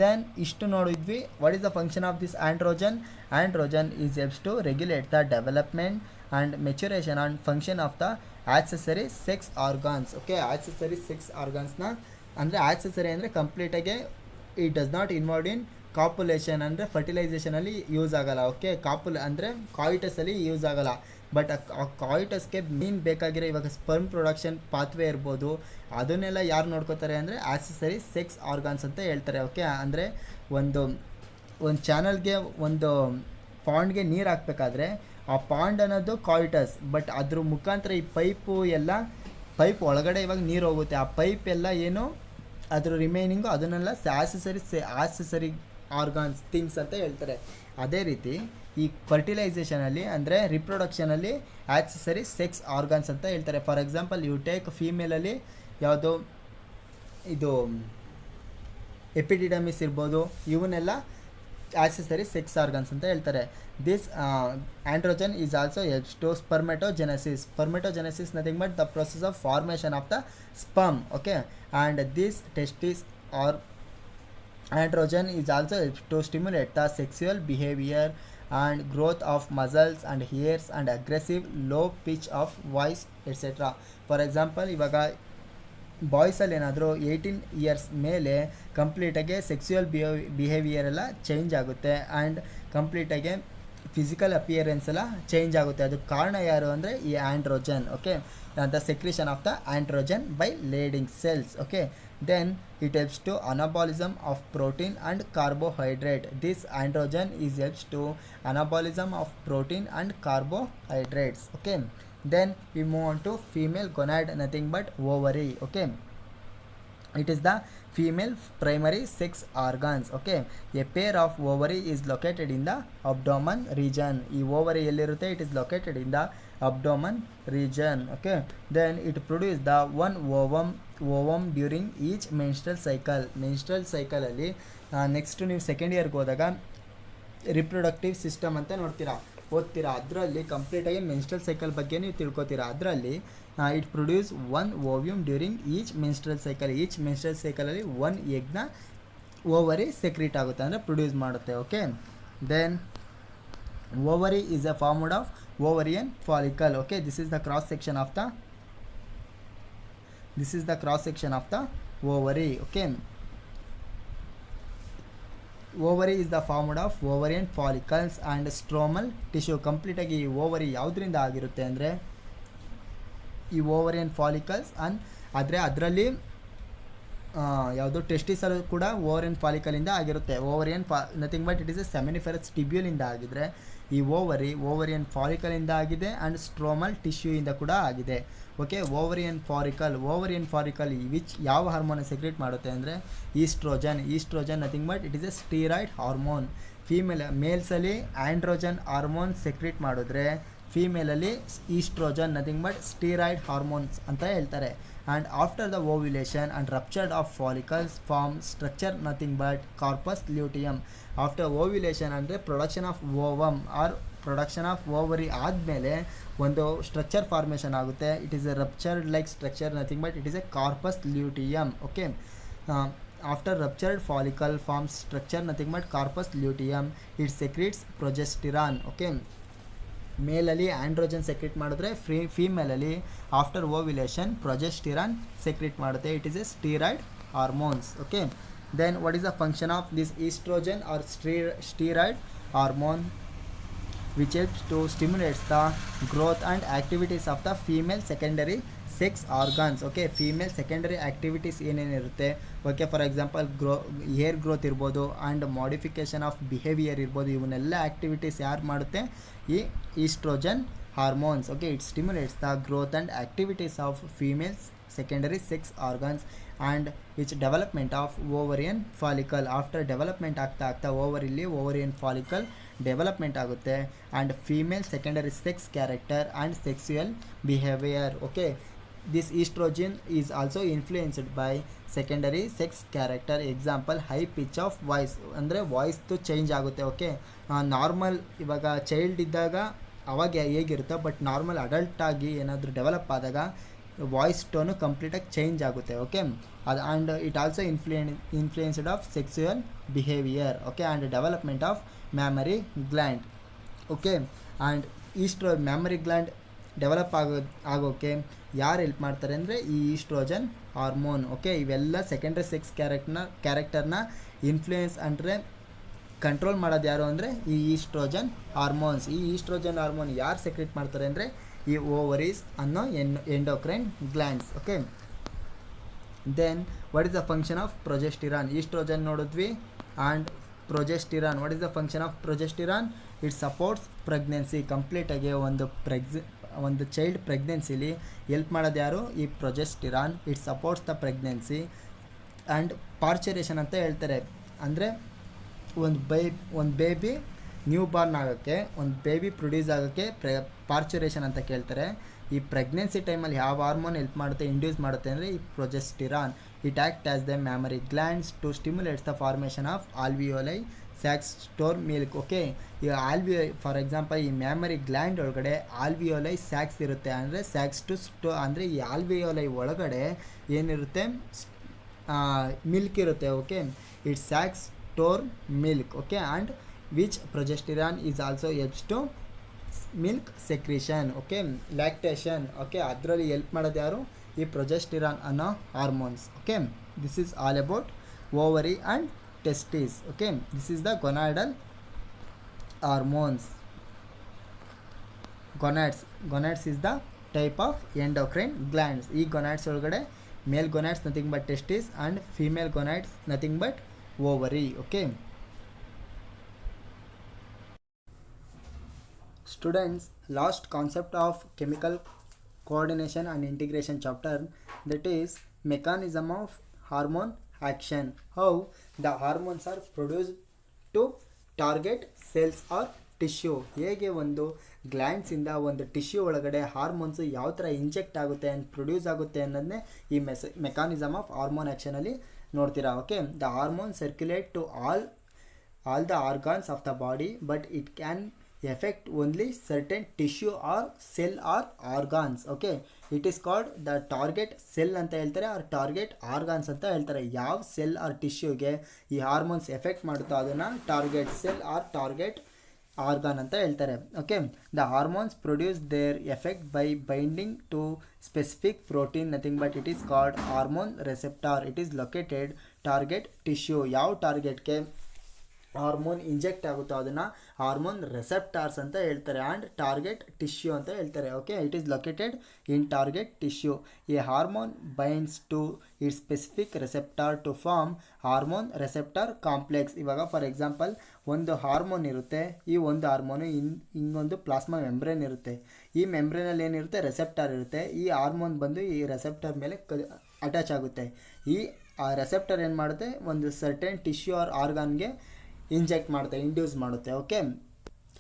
Then ಇಷ್ಟು ನೋಡಿದ್ವಿ. What is the function of this androgen? Androgen is helps to regulate the development and maturation and function of the accessory sex organs. Okay, accessory sex ಆರ್ಗಾನ್ಸ್ನ ಅಂದರೆ accessory ಅಂದರೆ ಕಂಪ್ಲೀಟಾಗಿ it does not involve in copulation ಅಂದರೆ ಫರ್ಟಿಲೈಸೇಷನಲ್ಲಿ use ಆಗಲ್ಲ. Okay, ಅಂದರೆ ಕಾಯಿಟಸಲ್ಲಿ use ಆಗಲ್ಲ. But ಆ ಕಾಯಿಟಸ್ಗೆ ಮೇನ್ ಬೇಕಾಗಿರೋ ಇವಾಗ ಸ್ಪರ್ಮ್ ಪ್ರೊಡಕ್ಷನ್ ಪಾತ್ವೇ ಇರ್ಬೋದು, ಅದನ್ನೆಲ್ಲ ಯಾರು ನೋಡ್ಕೋತಾರೆ ಅಂದರೆ ಆಕ್ಸೆಸರಿ ಸೆಕ್ಸ್ ಆರ್ಗಾನ್ಸ್ ಅಂತ ಹೇಳ್ತಾರೆ. ಓಕೆ, ಅಂದರೆ ಒಂದು ಚಾನಲ್ಗೆ ಒಂದು ಪಾಂಡ್ಗೆ ನೀರು ಹಾಕಬೇಕಾದ್ರೆ ಆ ಪಾಂಡ್ ಅನ್ನೋದು ಕಾಯಿಟಸ್, ಬಟ್ ಅದ್ರ ಮುಖಾಂತರ ಈ ಪೈಪ್ ಒಳಗಡೆ ಇವಾಗ ನೀರು ಹೋಗುತ್ತೆ, ಆ ಪೈಪ್ ಎಲ್ಲ ಏನು ಅದ್ರ ರಿಮೈನಿಂಗು ಅದನ್ನೆಲ್ಲ ಆಕ್ಸೆಸರಿ ಆರ್ಗಾನ್ಸ್ ಥಿಂಗ್ಸ್ ಅಂತ ಹೇಳ್ತಾರೆ. ಅದೇ ರೀತಿ ಈ ಫರ್ಟಿಲೈಸೇಷನಲ್ಲಿ ಅಂದರೆ ರಿಪ್ರೊಡಕ್ಷನಲ್ಲಿ ಆಕ್ಸೆಸರಿ ಸೆಕ್ಸ್ ಆರ್ಗಾನ್ಸ್ ಅಂತ ಹೇಳ್ತಾರೆ. ಫಾರ್ ಎಕ್ಸಾಂಪಲ್ ಯು ಟೇಕ್ ಫೀಮೇಲಲ್ಲಿ ಯಾವುದೋ ಇದು ಎಪಿಡಿಡಮಿಸ್ ಇರ್ಬೋದು, ಇವನ್ನೆಲ್ಲ ಆಕ್ಸೆಸರಿ ಸೆಕ್ಸ್ ಆರ್ಗನ್ಸ್ ಅಂತ ಹೇಳ್ತಾರೆ. This androgen is also helps to spermatogenesis nothing but the process of formation of the sperm. Okay, and this testis or androgen is also helps to stimulate the sexual behavior and growth of muscles and hairs and aggressive low pitch of voice etc. For example, ಇವಾಗ ಬಾಯ್ಸಲ್ಲಿ ಏನಾದರೂ 18 years ಮೇಲೆ ಕಂಪ್ಲೀಟಾಗಿ sexual behaviour ಎಲ್ಲ change ಆಗುತ್ತೆ and ಕಂಪ್ಲೀಟಾಗಿ physical appearance ಎಲ್ಲ change ಆಗುತ್ತೆ. ಅದಕ್ಕೆ ಕಾರಣ ಯಾರು ಅಂದರೆ ಈ androgen. Okay, the secretion of the androgen by Leydig cells. Okay, then it helps to anabolism of protein and carbohydrate. This androgen is helps to anabolism of protein and carbohydrates. Okay, then we move on to female gonad, nothing but ovary. Okay, it is the female primary sex organs. Okay, a pair of ovary is located in the abdomen region. ಈ ovary ಎಲ್ಲಿರುತ್ತೆ? It is located in the abdomen region. Okay, then it produces the one ovum during each menstrual cycle ಅಲ್ಲಿ next ನೀವು second ಇಯರ್ಗೆ ಹೋದಾಗ reproductive system ಅಂತ ಓದ್ತೀರಾ. ಅದರಲ್ಲಿ ಕಂಪ್ಲೀಟಾಗಿ ಮೆನ್ಸ್ಟ್ರಲ್ ಸೈಕಲ್ ಬಗ್ಗೆ ನೀವು ತಿಳ್ಕೊತೀರಾ. ಅದರಲ್ಲಿ it produce one ovum during each menstrual ಸೈಕಲಲ್ಲಿ ಒನ್ ಎಗ್ನ ಓವರಿ ಸೆಕ್ರೀಟ್ ಆಗುತ್ತೆ, ಅಂದರೆ ಪ್ರೊಡ್ಯೂಸ್ ಮಾಡುತ್ತೆ. Okay, then ovary is a formed of ovarian follicle. Okay, this is the cross section of the ovary. Okay, ovary is the formed of ovarian follicles and stromal tissue. Complete ಆಗಿ ಈ ovary ಯಾವುದರಿಂದ ಆಗಿರುತ್ತೆ ಅಂದರೆ ಈ ovarian follicles ಆದರೆ ಅದರಲ್ಲಿ ಯಾವುದು ಟೆಸ್ಟಿಸಲ್ ಕೂಡ ಓವರಿಯನ್ ಫಾಲಿಕಲಿಂದ ಆಗಿರುತ್ತೆ. Nothing but it is a seminiferous ಟಿಬ್ಯೂಲಿಂದ ಆಗಿದ್ರೆ ಈ ಓವರಿಯನ್ ಫಾಲಿಕಲಿಂದ ಆಗಿದೆ ಆ್ಯಂಡ್ ಸ್ಟ್ರೋಮಲ್ ಟಿಶ್ಯೂಯಿಂದ ಕೂಡ ಆಗಿದೆ. ಓಕೆ, ಓವರಿಯನ್ ಫಾಲಿಕಲ್ ವಿಚ್ ಯಾವ ಹಾರ್ಮೋನ್ ಸೆಕ್ರೇಟ್ ಮಾಡುತ್ತೆ ಅಂದರೆ oestrogen nothing but it is a steroid hormone. ಮೇಲ್ಸಲ್ಲಿ ಆಂಡ್ರೋಜನ್ ಹಾರ್ಮೋನ್ ಸೆಕ್ರೇಟ್ ಮಾಡಿದ್ರೆ ಫೀಮೇಲಲ್ಲಿ oestrogen nothing but steroid hormones ಅಂತ ಹೇಳ್ತಾರೆ. And after the ovulation and rupture of follicles form structure nothing but corpus luteum. After ovulation ಅಂದರೆ production of ovum or production of ovary ಆದಮೇಲೆ ಒಂದು structure formation ಆಗುತ್ತೆ. It is a ruptured like structure nothing but it is a corpus luteum. Okay, after ruptured follicle forms structure nothing but corpus luteum. It secretes progesterone. Okay, ಮೇಲಲ್ಲಿ androgen secrete ಮಾಡಿದ್ರೆ ಫೀಮೇಲಲ್ಲಿ after ovulation progesterone secrete ಮಾಡುತ್ತೆ. It is a steroid hormones. Okay, then what is the function of this oestrogen or steroid hormone which helps to stimulates the growth and activities of the female secondary sex organs. Okay, female secondary activities ಏನೇನಿರುತ್ತೆ? Okay, for example hair growth ಇರ್ಬೋದು and modification of behaviour ಇರ್ಬೋದು. ಇವನ್ನೆಲ್ಲ activities ಯಾರು ಮಾಡುತ್ತೆ? ಈ oestrogen hormones. Okay, it stimulates the growth and activities of females secondary sex organs and which development of ovarian follicle. After development ಆಗ್ತಾ ovarian follicle development ಆಗುತ್ತೆ and female secondary sex character and sexual behaviour. Okay, this oestrogen is also influenced by secondary sex character. Example high pitch of voice, ಅಂದರೆ ವಾಯ್ಸ್ದು change ಆಗುತ್ತೆ. Okay, normal ಇವಾಗ child ಇದ್ದಾಗ ಅವಾಗ ಹೇಗಿರುತ್ತೋ but normal ಅಡಲ್ಟಾಗಿ ಏನಾದರೂ develop ಆದಾಗ voice tone ಕಂಪ್ಲೀಟಾಗಿ change ಆಗುತ್ತೆ. Okay, ಅದು and it also influenced of sexual behaviour. Okay, and development of mammary gland. Okay, and mammary gland develop ಆಗೋಕ್ಕೆ ಯಾರು ಹೆಲ್ಪ್ ಮಾಡ್ತಾರೆ ಅಂದರೆ ಈ ಈಸ್ಟ್ರೋಜನ್ ಹಾರ್ಮೋನ್. ಓಕೆ, ಇವೆಲ್ಲ ಸೆಕೆಂಡ್ರಿ ಸೆಕ್ಸ್ ಕ್ಯಾರೆಕ್ಟರ್ನ ಇನ್ಫ್ಲೂಯೆನ್ಸ್ ಅಂದರೆ ಕಂಟ್ರೋಲ್ ಮಾಡೋದು ಯಾರು ಅಂದರೆ ಈ ಈಸ್ಟ್ರೋಜನ್ ಹಾರ್ಮೋನ್ಸ್. ಈ ಈಸ್ಟ್ರೋಜನ್ ಹಾರ್ಮೋನ್ ಯಾರು ಸೆಕ್ರೆಟ್ ಮಾಡ್ತಾರೆ ಅಂದರೆ ಈ ಓವರೀಸ್ ಅನ್ನೋ endocrine glands. Okay, then what is the function of progesterone? Oestrogen ನೋಡಿದ್ವಿ. And progesterone, what is the function of progesterone? It supports pregnancy. ಕಂಪ್ಲೀಟಾಗಿ ಒಂದು ಚೈಲ್ಡ್ ಪ್ರೆಗ್ನೆನ್ಸಿಲಿ ಎಲ್ಪ್ ಮಾಡೋದು ಯಾರು? ಈ progesterone. It supports the pregnancy and parturition ಅಂತ ಹೇಳ್ತಾರೆ. ಅಂದರೆ ಒಂದು ಬೇಬಿ ನ್ಯೂ ಬಾರ್ನ್ ಆಗೋಕ್ಕೆ, ಒಂದು ಬೇಬಿ ಪ್ರೊಡ್ಯೂಸ್ ಆಗೋಕ್ಕೆ ಪಾರ್ಚುರೇಷನ್ ಅಂತ ಕೇಳ್ತಾರೆ. ಈ ಪ್ರೆಗ್ನೆನ್ಸಿ ಟೈಮಲ್ಲಿ ಯಾವ ಹಾರ್ಮೋನ್ ಹೆಲ್ಪ್ ಮಾಡುತ್ತೆ, ಇಂಡ್ಯೂಸ್ ಮಾಡುತ್ತೆ ಅಂದರೆ ಈ progesterone. It act as the mammary glands to stimulates the formation of alveoli sacs store milk. Okay, ಈ ಫಾರ್ ಎಕ್ಸಾಂಪಲ್ ಈ ಮ್ಯಾಮರಿ ಗ್ಲ್ಯಾಂಡ್ ಒಳಗಡೆ ಆಲ್ವಿಯೋಲೈ ಸ್ಯಾಕ್ಸ್ ಇರುತ್ತೆ. ಅಂದರೆ ಸ್ಯಾಕ್ಸ್ ಟು ಅಂದರೆ ಈ ಆಲ್ವಿಯೋಲೈ ಒಳಗಡೆ ಏನಿರುತ್ತೆ? ಮಿಲ್ಕ್ ಇರುತ್ತೆ. Okay, it sacs store milk. Okay, and which progesterone is also helps to milk secretion. Okay, lactation. Okay, ಅದರಲ್ಲಿ ಹೆಲ್ಪ್ ಮಾಡೋದು ಯಾರು? ಈ ಪ್ರೊಜೆಸ್ಟಿರಾನ್ ಅನ್ನೋ hormones. Okay, this is all about ovary and testis. Okay, this is the gonadal hormones. Gonads is the type of endocrine glands. ಈ gonads ಒಳಗಡೆ male gonads nothing but testis and female gonads nothing but ovary. Okay, students, last concept of chemical coordination and integration chapter, that is mechanism of hormone action. How the hormones are produced to target cells or tissue. ಹೇಗೆ ಒಂದು ಗ್ಲ್ಯಾಂಡ್ಸಿಂದ ಒಂದು tissue ಒಳಗಡೆ hormones ಯಾವ ಥರ inject ಆಗುತ್ತೆ and produce ಆಗುತ್ತೆ ಅನ್ನೋದನ್ನೇ ಈ mechanism of hormone ಆ್ಯಕ್ಷನಲ್ಲಿ ನೋಡ್ತೀರಾ. Okay, the hormone circulate to all the organs of the body, but it can effect only certain tissue or cell or organs. Okay, it is called the target cell ಅಂತ ಹೇಳ್ತಾರೆ, R target organs ಅಂತ ಹೇಳ್ತಾರೆ. ಯಾವ cell R ಟಿಶ್ಯೂಗೆ ಈ hormones effect ಮಾಡುತ್ತೋ ಅದನ್ನು target cell or target organ ಅಂತ ಹೇಳ್ತಾರೆ. Okay, the hormones produce their effect by binding to specific protein, nothing but it is called hormone receptor. It is located target tissue. ಯಾವ ಟಾರ್ಗೆಟ್ಗೆ hormone inject ಆಗುತ್ತೋ ಅದನ್ನು hormone ರೆಸೆಪ್ಟಾರ್ಸ್ ಅಂತ ಹೇಳ್ತಾರೆ and target tissue ಅಂತ ಹೇಳ್ತಾರೆ. Okay, it is located in target tissue. ಈ hormone binds to it specific receptor to form hormone receptor complex. ಇವಾಗ ಫಾರ್ ಎಕ್ಸಾಂಪಲ್ ಒಂದು ಹಾರ್ಮೋನ್ ಇರುತ್ತೆ, ಈ ಒಂದು ಹಾರ್ಮೋನು ಹಿಂಗೊಂದು ಪ್ಲಾಸ್ಮಾ ಮೆಂಬ್ರೇನ್ ಇರುತ್ತೆ. ಈ ಮೆಂಬ್ರೇನಲ್ಲಿ ಏನಿರುತ್ತೆ? ರೆಸೆಪ್ಟಾರ್ ಇರುತ್ತೆ. ಈ ಹಾರ್ಮೋನ್ ಬಂದು ಈ ರೆಸೆಪ್ಟಾರ್ ಮೇಲೆ ಅಟ್ಯಾಚ್ ಆಗುತ್ತೆ. ಈ ರೆಸೆಪ್ಟಾರ್ ಏನು ಮಾಡುತ್ತೆ? ಒಂದು ಸರ್ಟೆನ್ ಟಿಶ್ಯೂ ಆರ್ ಆರ್ಗಾನ್ಗೆ ಇಂಜೆಕ್ಟ್ ಮಾಡುತ್ತೆ, ಇಂಡ್ಯೂಸ್ ಮಾಡುತ್ತೆ. ಓಕೆ,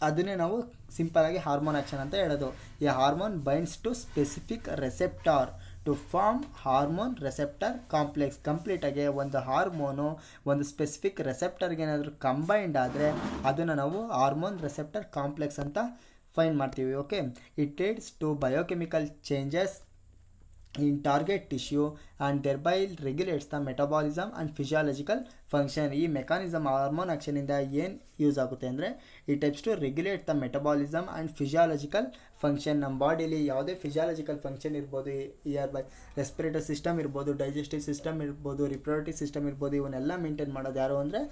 ಅದನ್ನೇ ನಾವು ಸಿಂಪಲಾಗಿ ಹಾರ್ಮೋನ್ ಆ್ಯಕ್ಷನ್ ಅಂತ ಹೇಳೋದು. ಈ hormone binds to specific receptor to form hormone receptor complex. ಕಂಪ್ಲೀಟಾಗಿ ಒಂದು ಹಾರ್ಮೋನು ಒಂದು ಸ್ಪೆಸಿಫಿಕ್ ರೆಸೆಪ್ಟರ್ಗೆ ಏನಾದರೂ ಕಂಬೈಂಡ್ ಆದರೆ ಅದನ್ನು ನಾವು ಹಾರ್ಮೋನ್ ರೆಸೆಪ್ಟರ್ ಕಾಂಪ್ಲೆಕ್ಸ್ ಅಂತ ಫೈಂಡ್ ಮಾಡ್ತೀವಿ. Okay, it leads to biochemical changes in target tissue and thereby regulates the metabolism and physiological function. ಈ ಮೆಕಾನಿಸಮ್ ಹಾರ್ಮೋನ್ ಆ್ಯಕ್ಷನಿಂದ ಏನು ಯೂಸ್ ಆಗುತ್ತೆ ಅಂದರೆ it helps to regulate the metabolism and physiological function. ನಮ್ಮ ಬಾಡಿಲಿ ಯಾವುದೇ ಫಿಸಿಯಾಲಜಿಕಲ್ ಫಂಕ್ಷನ್ ಇರ್ಬೋದು, either by respiratory system ಇರ್ಬೋದು, ಡೈಜೆಸ್ಟಿವ್ ಸಿಸ್ಟಮ್ ಇರ್ಬೋದು, ರಿಪ್ರೊಡಕ್ಟಿವ್ ಸಿಸ್ಟಮ್ ಇರ್ಬೋದು, ಇವನ್ನೆಲ್ಲ ಮೇಂಟೈನ್ ಮಾಡೋದು ಯಾರು ಅಂದರೆ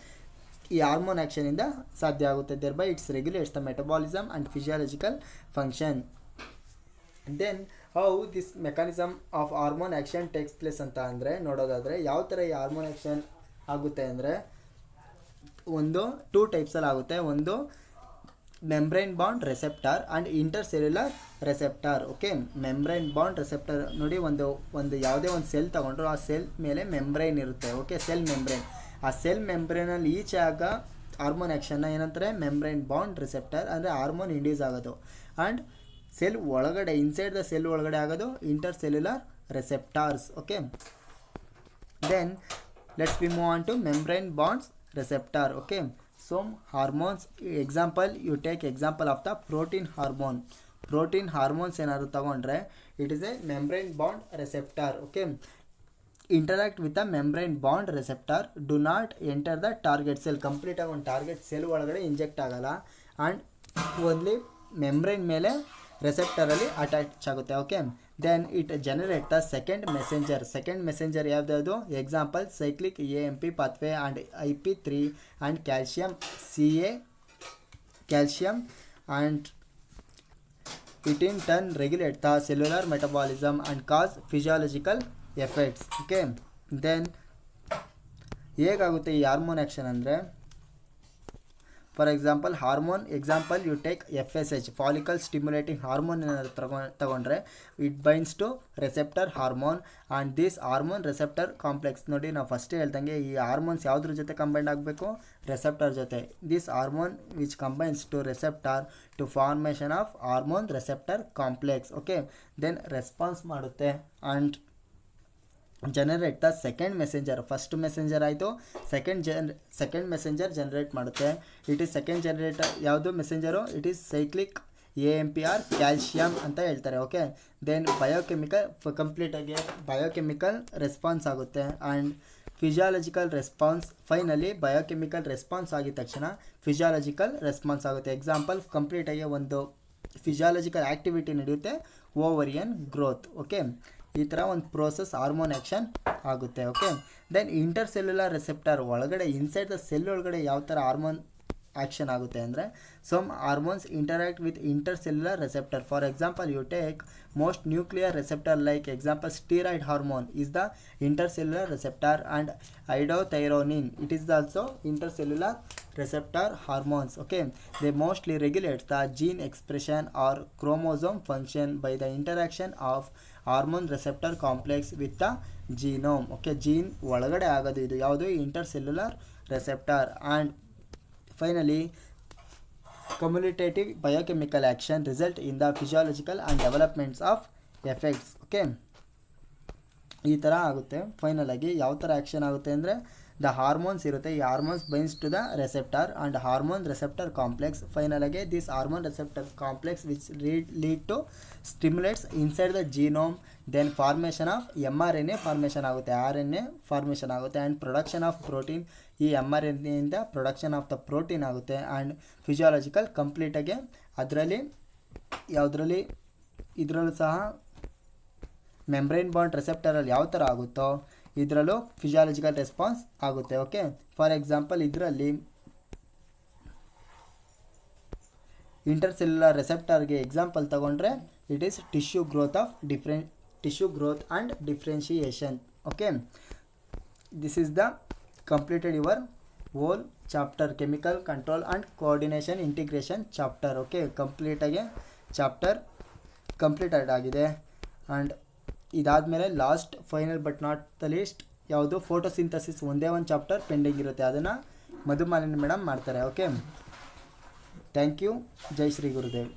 ಈ ಹಾರ್ಮೋನ್ ಆ್ಯಕ್ಷನಿಂದ ಸಾಧ್ಯ ಆಗುತ್ತೆ. thereby its regulates the metabolism and physiological function. Then how this mechanism of hormone action takes place ಅಂತ ಅಂದರೆ ನೋಡೋದಾದರೆ ಯಾವ ಥರ ಈ ಹಾರ್ಮೋನ್ ಆ್ಯಕ್ಷನ್ ಆಗುತ್ತೆ ಅಂದರೆ ಒಂದು 2 ಟೈಪ್ಸಲ್ಲಿ ಆಗುತ್ತೆ. ಒಂದು membrane bound receptor and intercellular receptor. Okay, membrane bound receptor ನೋಡಿ, ಒಂದು ಯಾವುದೇ ಒಂದು ಸೆಲ್ ತೊಗೊಂಡ್ರು ಆ ಸೆಲ್ ಮೇಲೆ ಮೆಂಬ್ರೈನ್ ಇರುತ್ತೆ. Okay, cell membrane. ಆ ಸೆಲ್ ಮೆಂಬ್ರೈನಲ್ಲಿ ಈಚೆ ಆಗ ಹಾರ್ಮೋನ್ ಆ್ಯಕ್ಷನ್ನ ಏನಂತಾರೆ? ಮೆಂಬ್ರೈನ್ ಬಾಂಡ್ ರೆಸೆಪ್ಟಾರ್ ಅಂದರೆ ಹಾರ್ಮೋನ್ ಇಂಡ್ಯೂಸ್ ಆಗೋದು. ಆ್ಯಂಡ್ ಸೆಲ್ ಒಳಗಡೆ ಇನ್ಸೈಡ್ ದ ಸೆಲ್ ಒಳಗಡೆ ಆಗೋದು intercellular receptors. Okay, then let's we move on to membrane bounds receptor. Okay, so hormones example, you take example of the protein hormone. Protein hormones ಏನಾದ್ರು ತಗೊಂಡ್ರೆ it is a membrane bound receptor. Okay, interact with the membrane bond receptor, do not enter the target cell. ಕಂಪ್ಲೀಟಾಗಿ ಒಂದು target cell ಒಳಗಡೆ inject ಆಗಲ್ಲ and only membrane ಮೇಲೆ ರೆಸೆಪ್ಟರಲ್ಲಿ attach ಆಗುತ್ತೆ. Okay, then it generate the second messenger ಯಾವ್ದು? Example cyclic AMP pathway and IP3 and calcium and it in turn regulate the cellular metabolism and cause physiological effects. Okay, then ಹೇಗಾಗುತ್ತೆ ಈ hormone action ಅಂದರೆ, for example hormone example you take FSH follicle stimulating hormone ಏನಾದ್ರು ತಗೊಂಡ್ರೆ it binds to receptor hormone and this hormone receptor complex. ನೋಡಿ, ನಾವು ಫಸ್ಟೇ ಹೇಳ್ದಂಗೆ ಈ ಹಾರ್ಮೋನ್ಸ್ ಯಾವುದ್ರ ಜೊತೆ ಕಂಬೈಂಡ್ ಆಗಬೇಕು? ರೆಸೆಪ್ಟರ್ ಜೊತೆ. This hormone which combines to receptor to formation of hormone receptor complex. Okay, then response ಮಾಡುತ್ತೆ and generate the second messenger. First messenger ಆಯಿತು, ಸೆಕೆಂಡ್ ಮೆಸೆಂಜರ್ ಜನರೇಟ್ ಮಾಡುತ್ತೆ. ಇಟ್ ಈಸ್ ಸೆಕೆಂಡ್ ಜನರೇಟರ್ ಯಾವುದು messenger? It is cyclic AMPR calcium ಅಂತ ಹೇಳ್ತಾರೆ. Okay, then ಕಂಪ್ಲೀಟಾಗಿ biochemical response ಆಗುತ್ತೆ and physiological response. Finally biochemical response ಆಗಿದ ತಕ್ಷಣ ಫಿಸಿಯಾಲಜಿಕಲ್ ರೆಸ್ಪಾನ್ಸ್ ಆಗುತ್ತೆ. ಎಕ್ಸಾಂಪಲ್ ಕಂಪ್ಲೀಟಾಗಿ ಒಂದು ಫಿಸಿಯಾಲಜಿಕಲ್ ಆ್ಯಕ್ಟಿವಿಟಿ ನಡೆಯುತ್ತೆ, ಓವರಿಯನ್ ಗ್ರೋತ್. ಓಕೆ, ಈ ಥರ ಒಂದು ಪ್ರೋಸೆಸ್ ಹಾರ್ಮೋನ್ ಆ್ಯಕ್ಷನ್ ಆಗುತ್ತೆ. ಓಕೆ, ದೆನ್ ಇಂಟರ್ಸೆಲ್ಯುಲರ್ ರೆಸೆಪ್ಟರ್ ಒಳಗಡೆ ಇನ್ಸೈಡ್ ದ ಸೆಲ್ ಒಳಗಡೆ ಯಾವ ಥರ ಹಾರ್ಮೋನ್ ಆ್ಯಕ್ಷನ್ ಆಗುತ್ತೆ ಅಂದರೆ, some hormones interact with intercellular receptor. For example you take most nuclear receptor like example steroid hormone is the intercellular receptor and iodothyronine it is also intercellular receptor hormones. Okay, they mostly regulate the gene expression or chromosome function by the interaction of hormone receptor complex with the genome. Okay, gene ಒಳಗಡೆ ಆಗೋದು ಇದು ಯಾವುದು? Intercellular receptor. And finally cumulative biochemical action result in the physiological and developments of effects. Okay, ಈ ಥರ ಆಗುತ್ತೆ. Final ಆಗಿ ಯಾವ ಥರ ಆ್ಯಕ್ಷನ್ ಆಗುತ್ತೆ ಅಂದರೆ, ದ ಹಾರ್ಮೋನ್ಸ್ ಇರುತ್ತೆ, ಈ hormones binds to the receptor and hormone receptor complex. Final ಆಗಿ this hormone receptor complex which lead to stimulates inside the genome. Then formation of mRNA formation ಆಗುತ್ತೆ, RNA ಫಾರ್ಮೇಷನ್ ಆಗುತ್ತೆ and production of protein. ಈ mRNAಯಿಂದ production of the protein ಆಗುತ್ತೆ and physiological ಕಂಪ್ಲೀಟಾಗಿ ಇದರಲ್ಲೂ ಸಹ membrane bond ರೆಸೆಪ್ಟರಲ್ಲಿ ಯಾವ ಥರ ಆಗುತ್ತೋ ಇದರಲ್ಲೂ ಫಿಸಿಯಾಲಜಿಕಲ್ ರೆಸ್ಪಾನ್ಸ್ ಆಗುತ್ತೆ. ಓಕೆ, ಫಾರ್ ಎಕ್ಸಾಂಪಲ್ ಇದರಲ್ಲಿ ಇಂಟರ್ಸೆಲ್ಯುಲರ್ ರೆಸೆಪ್ಟರ್ಗೆ ಎಕ್ಸಾಂಪಲ್ ತಗೊಂಡ್ರೆ it is tissue growth and differentiation. Okay, this is the completed your whole chapter chemical control and coordination integration chapter. Okay, ಕಂಪ್ಲೀಟಾಗಿ ಚಾಪ್ಟರ್ ಕಂಪ್ಲೀಟೆಡ್ ಆಗಿದೆ. ಆ್ಯಂಡ್ ಇದಾದಮೇಲೆ last final but not the least ಯಾವುದು? Photosynthesis ಒಂದೇ ಒಂದು chapter pending ಇರುತ್ತೆ, ಅದನ್ನು Madhumalini madam ಮಾಡ್ತಾರೆ. Okay, thank you. ಜೈ ಶ್ರೀ ಗುರುದೇವ್.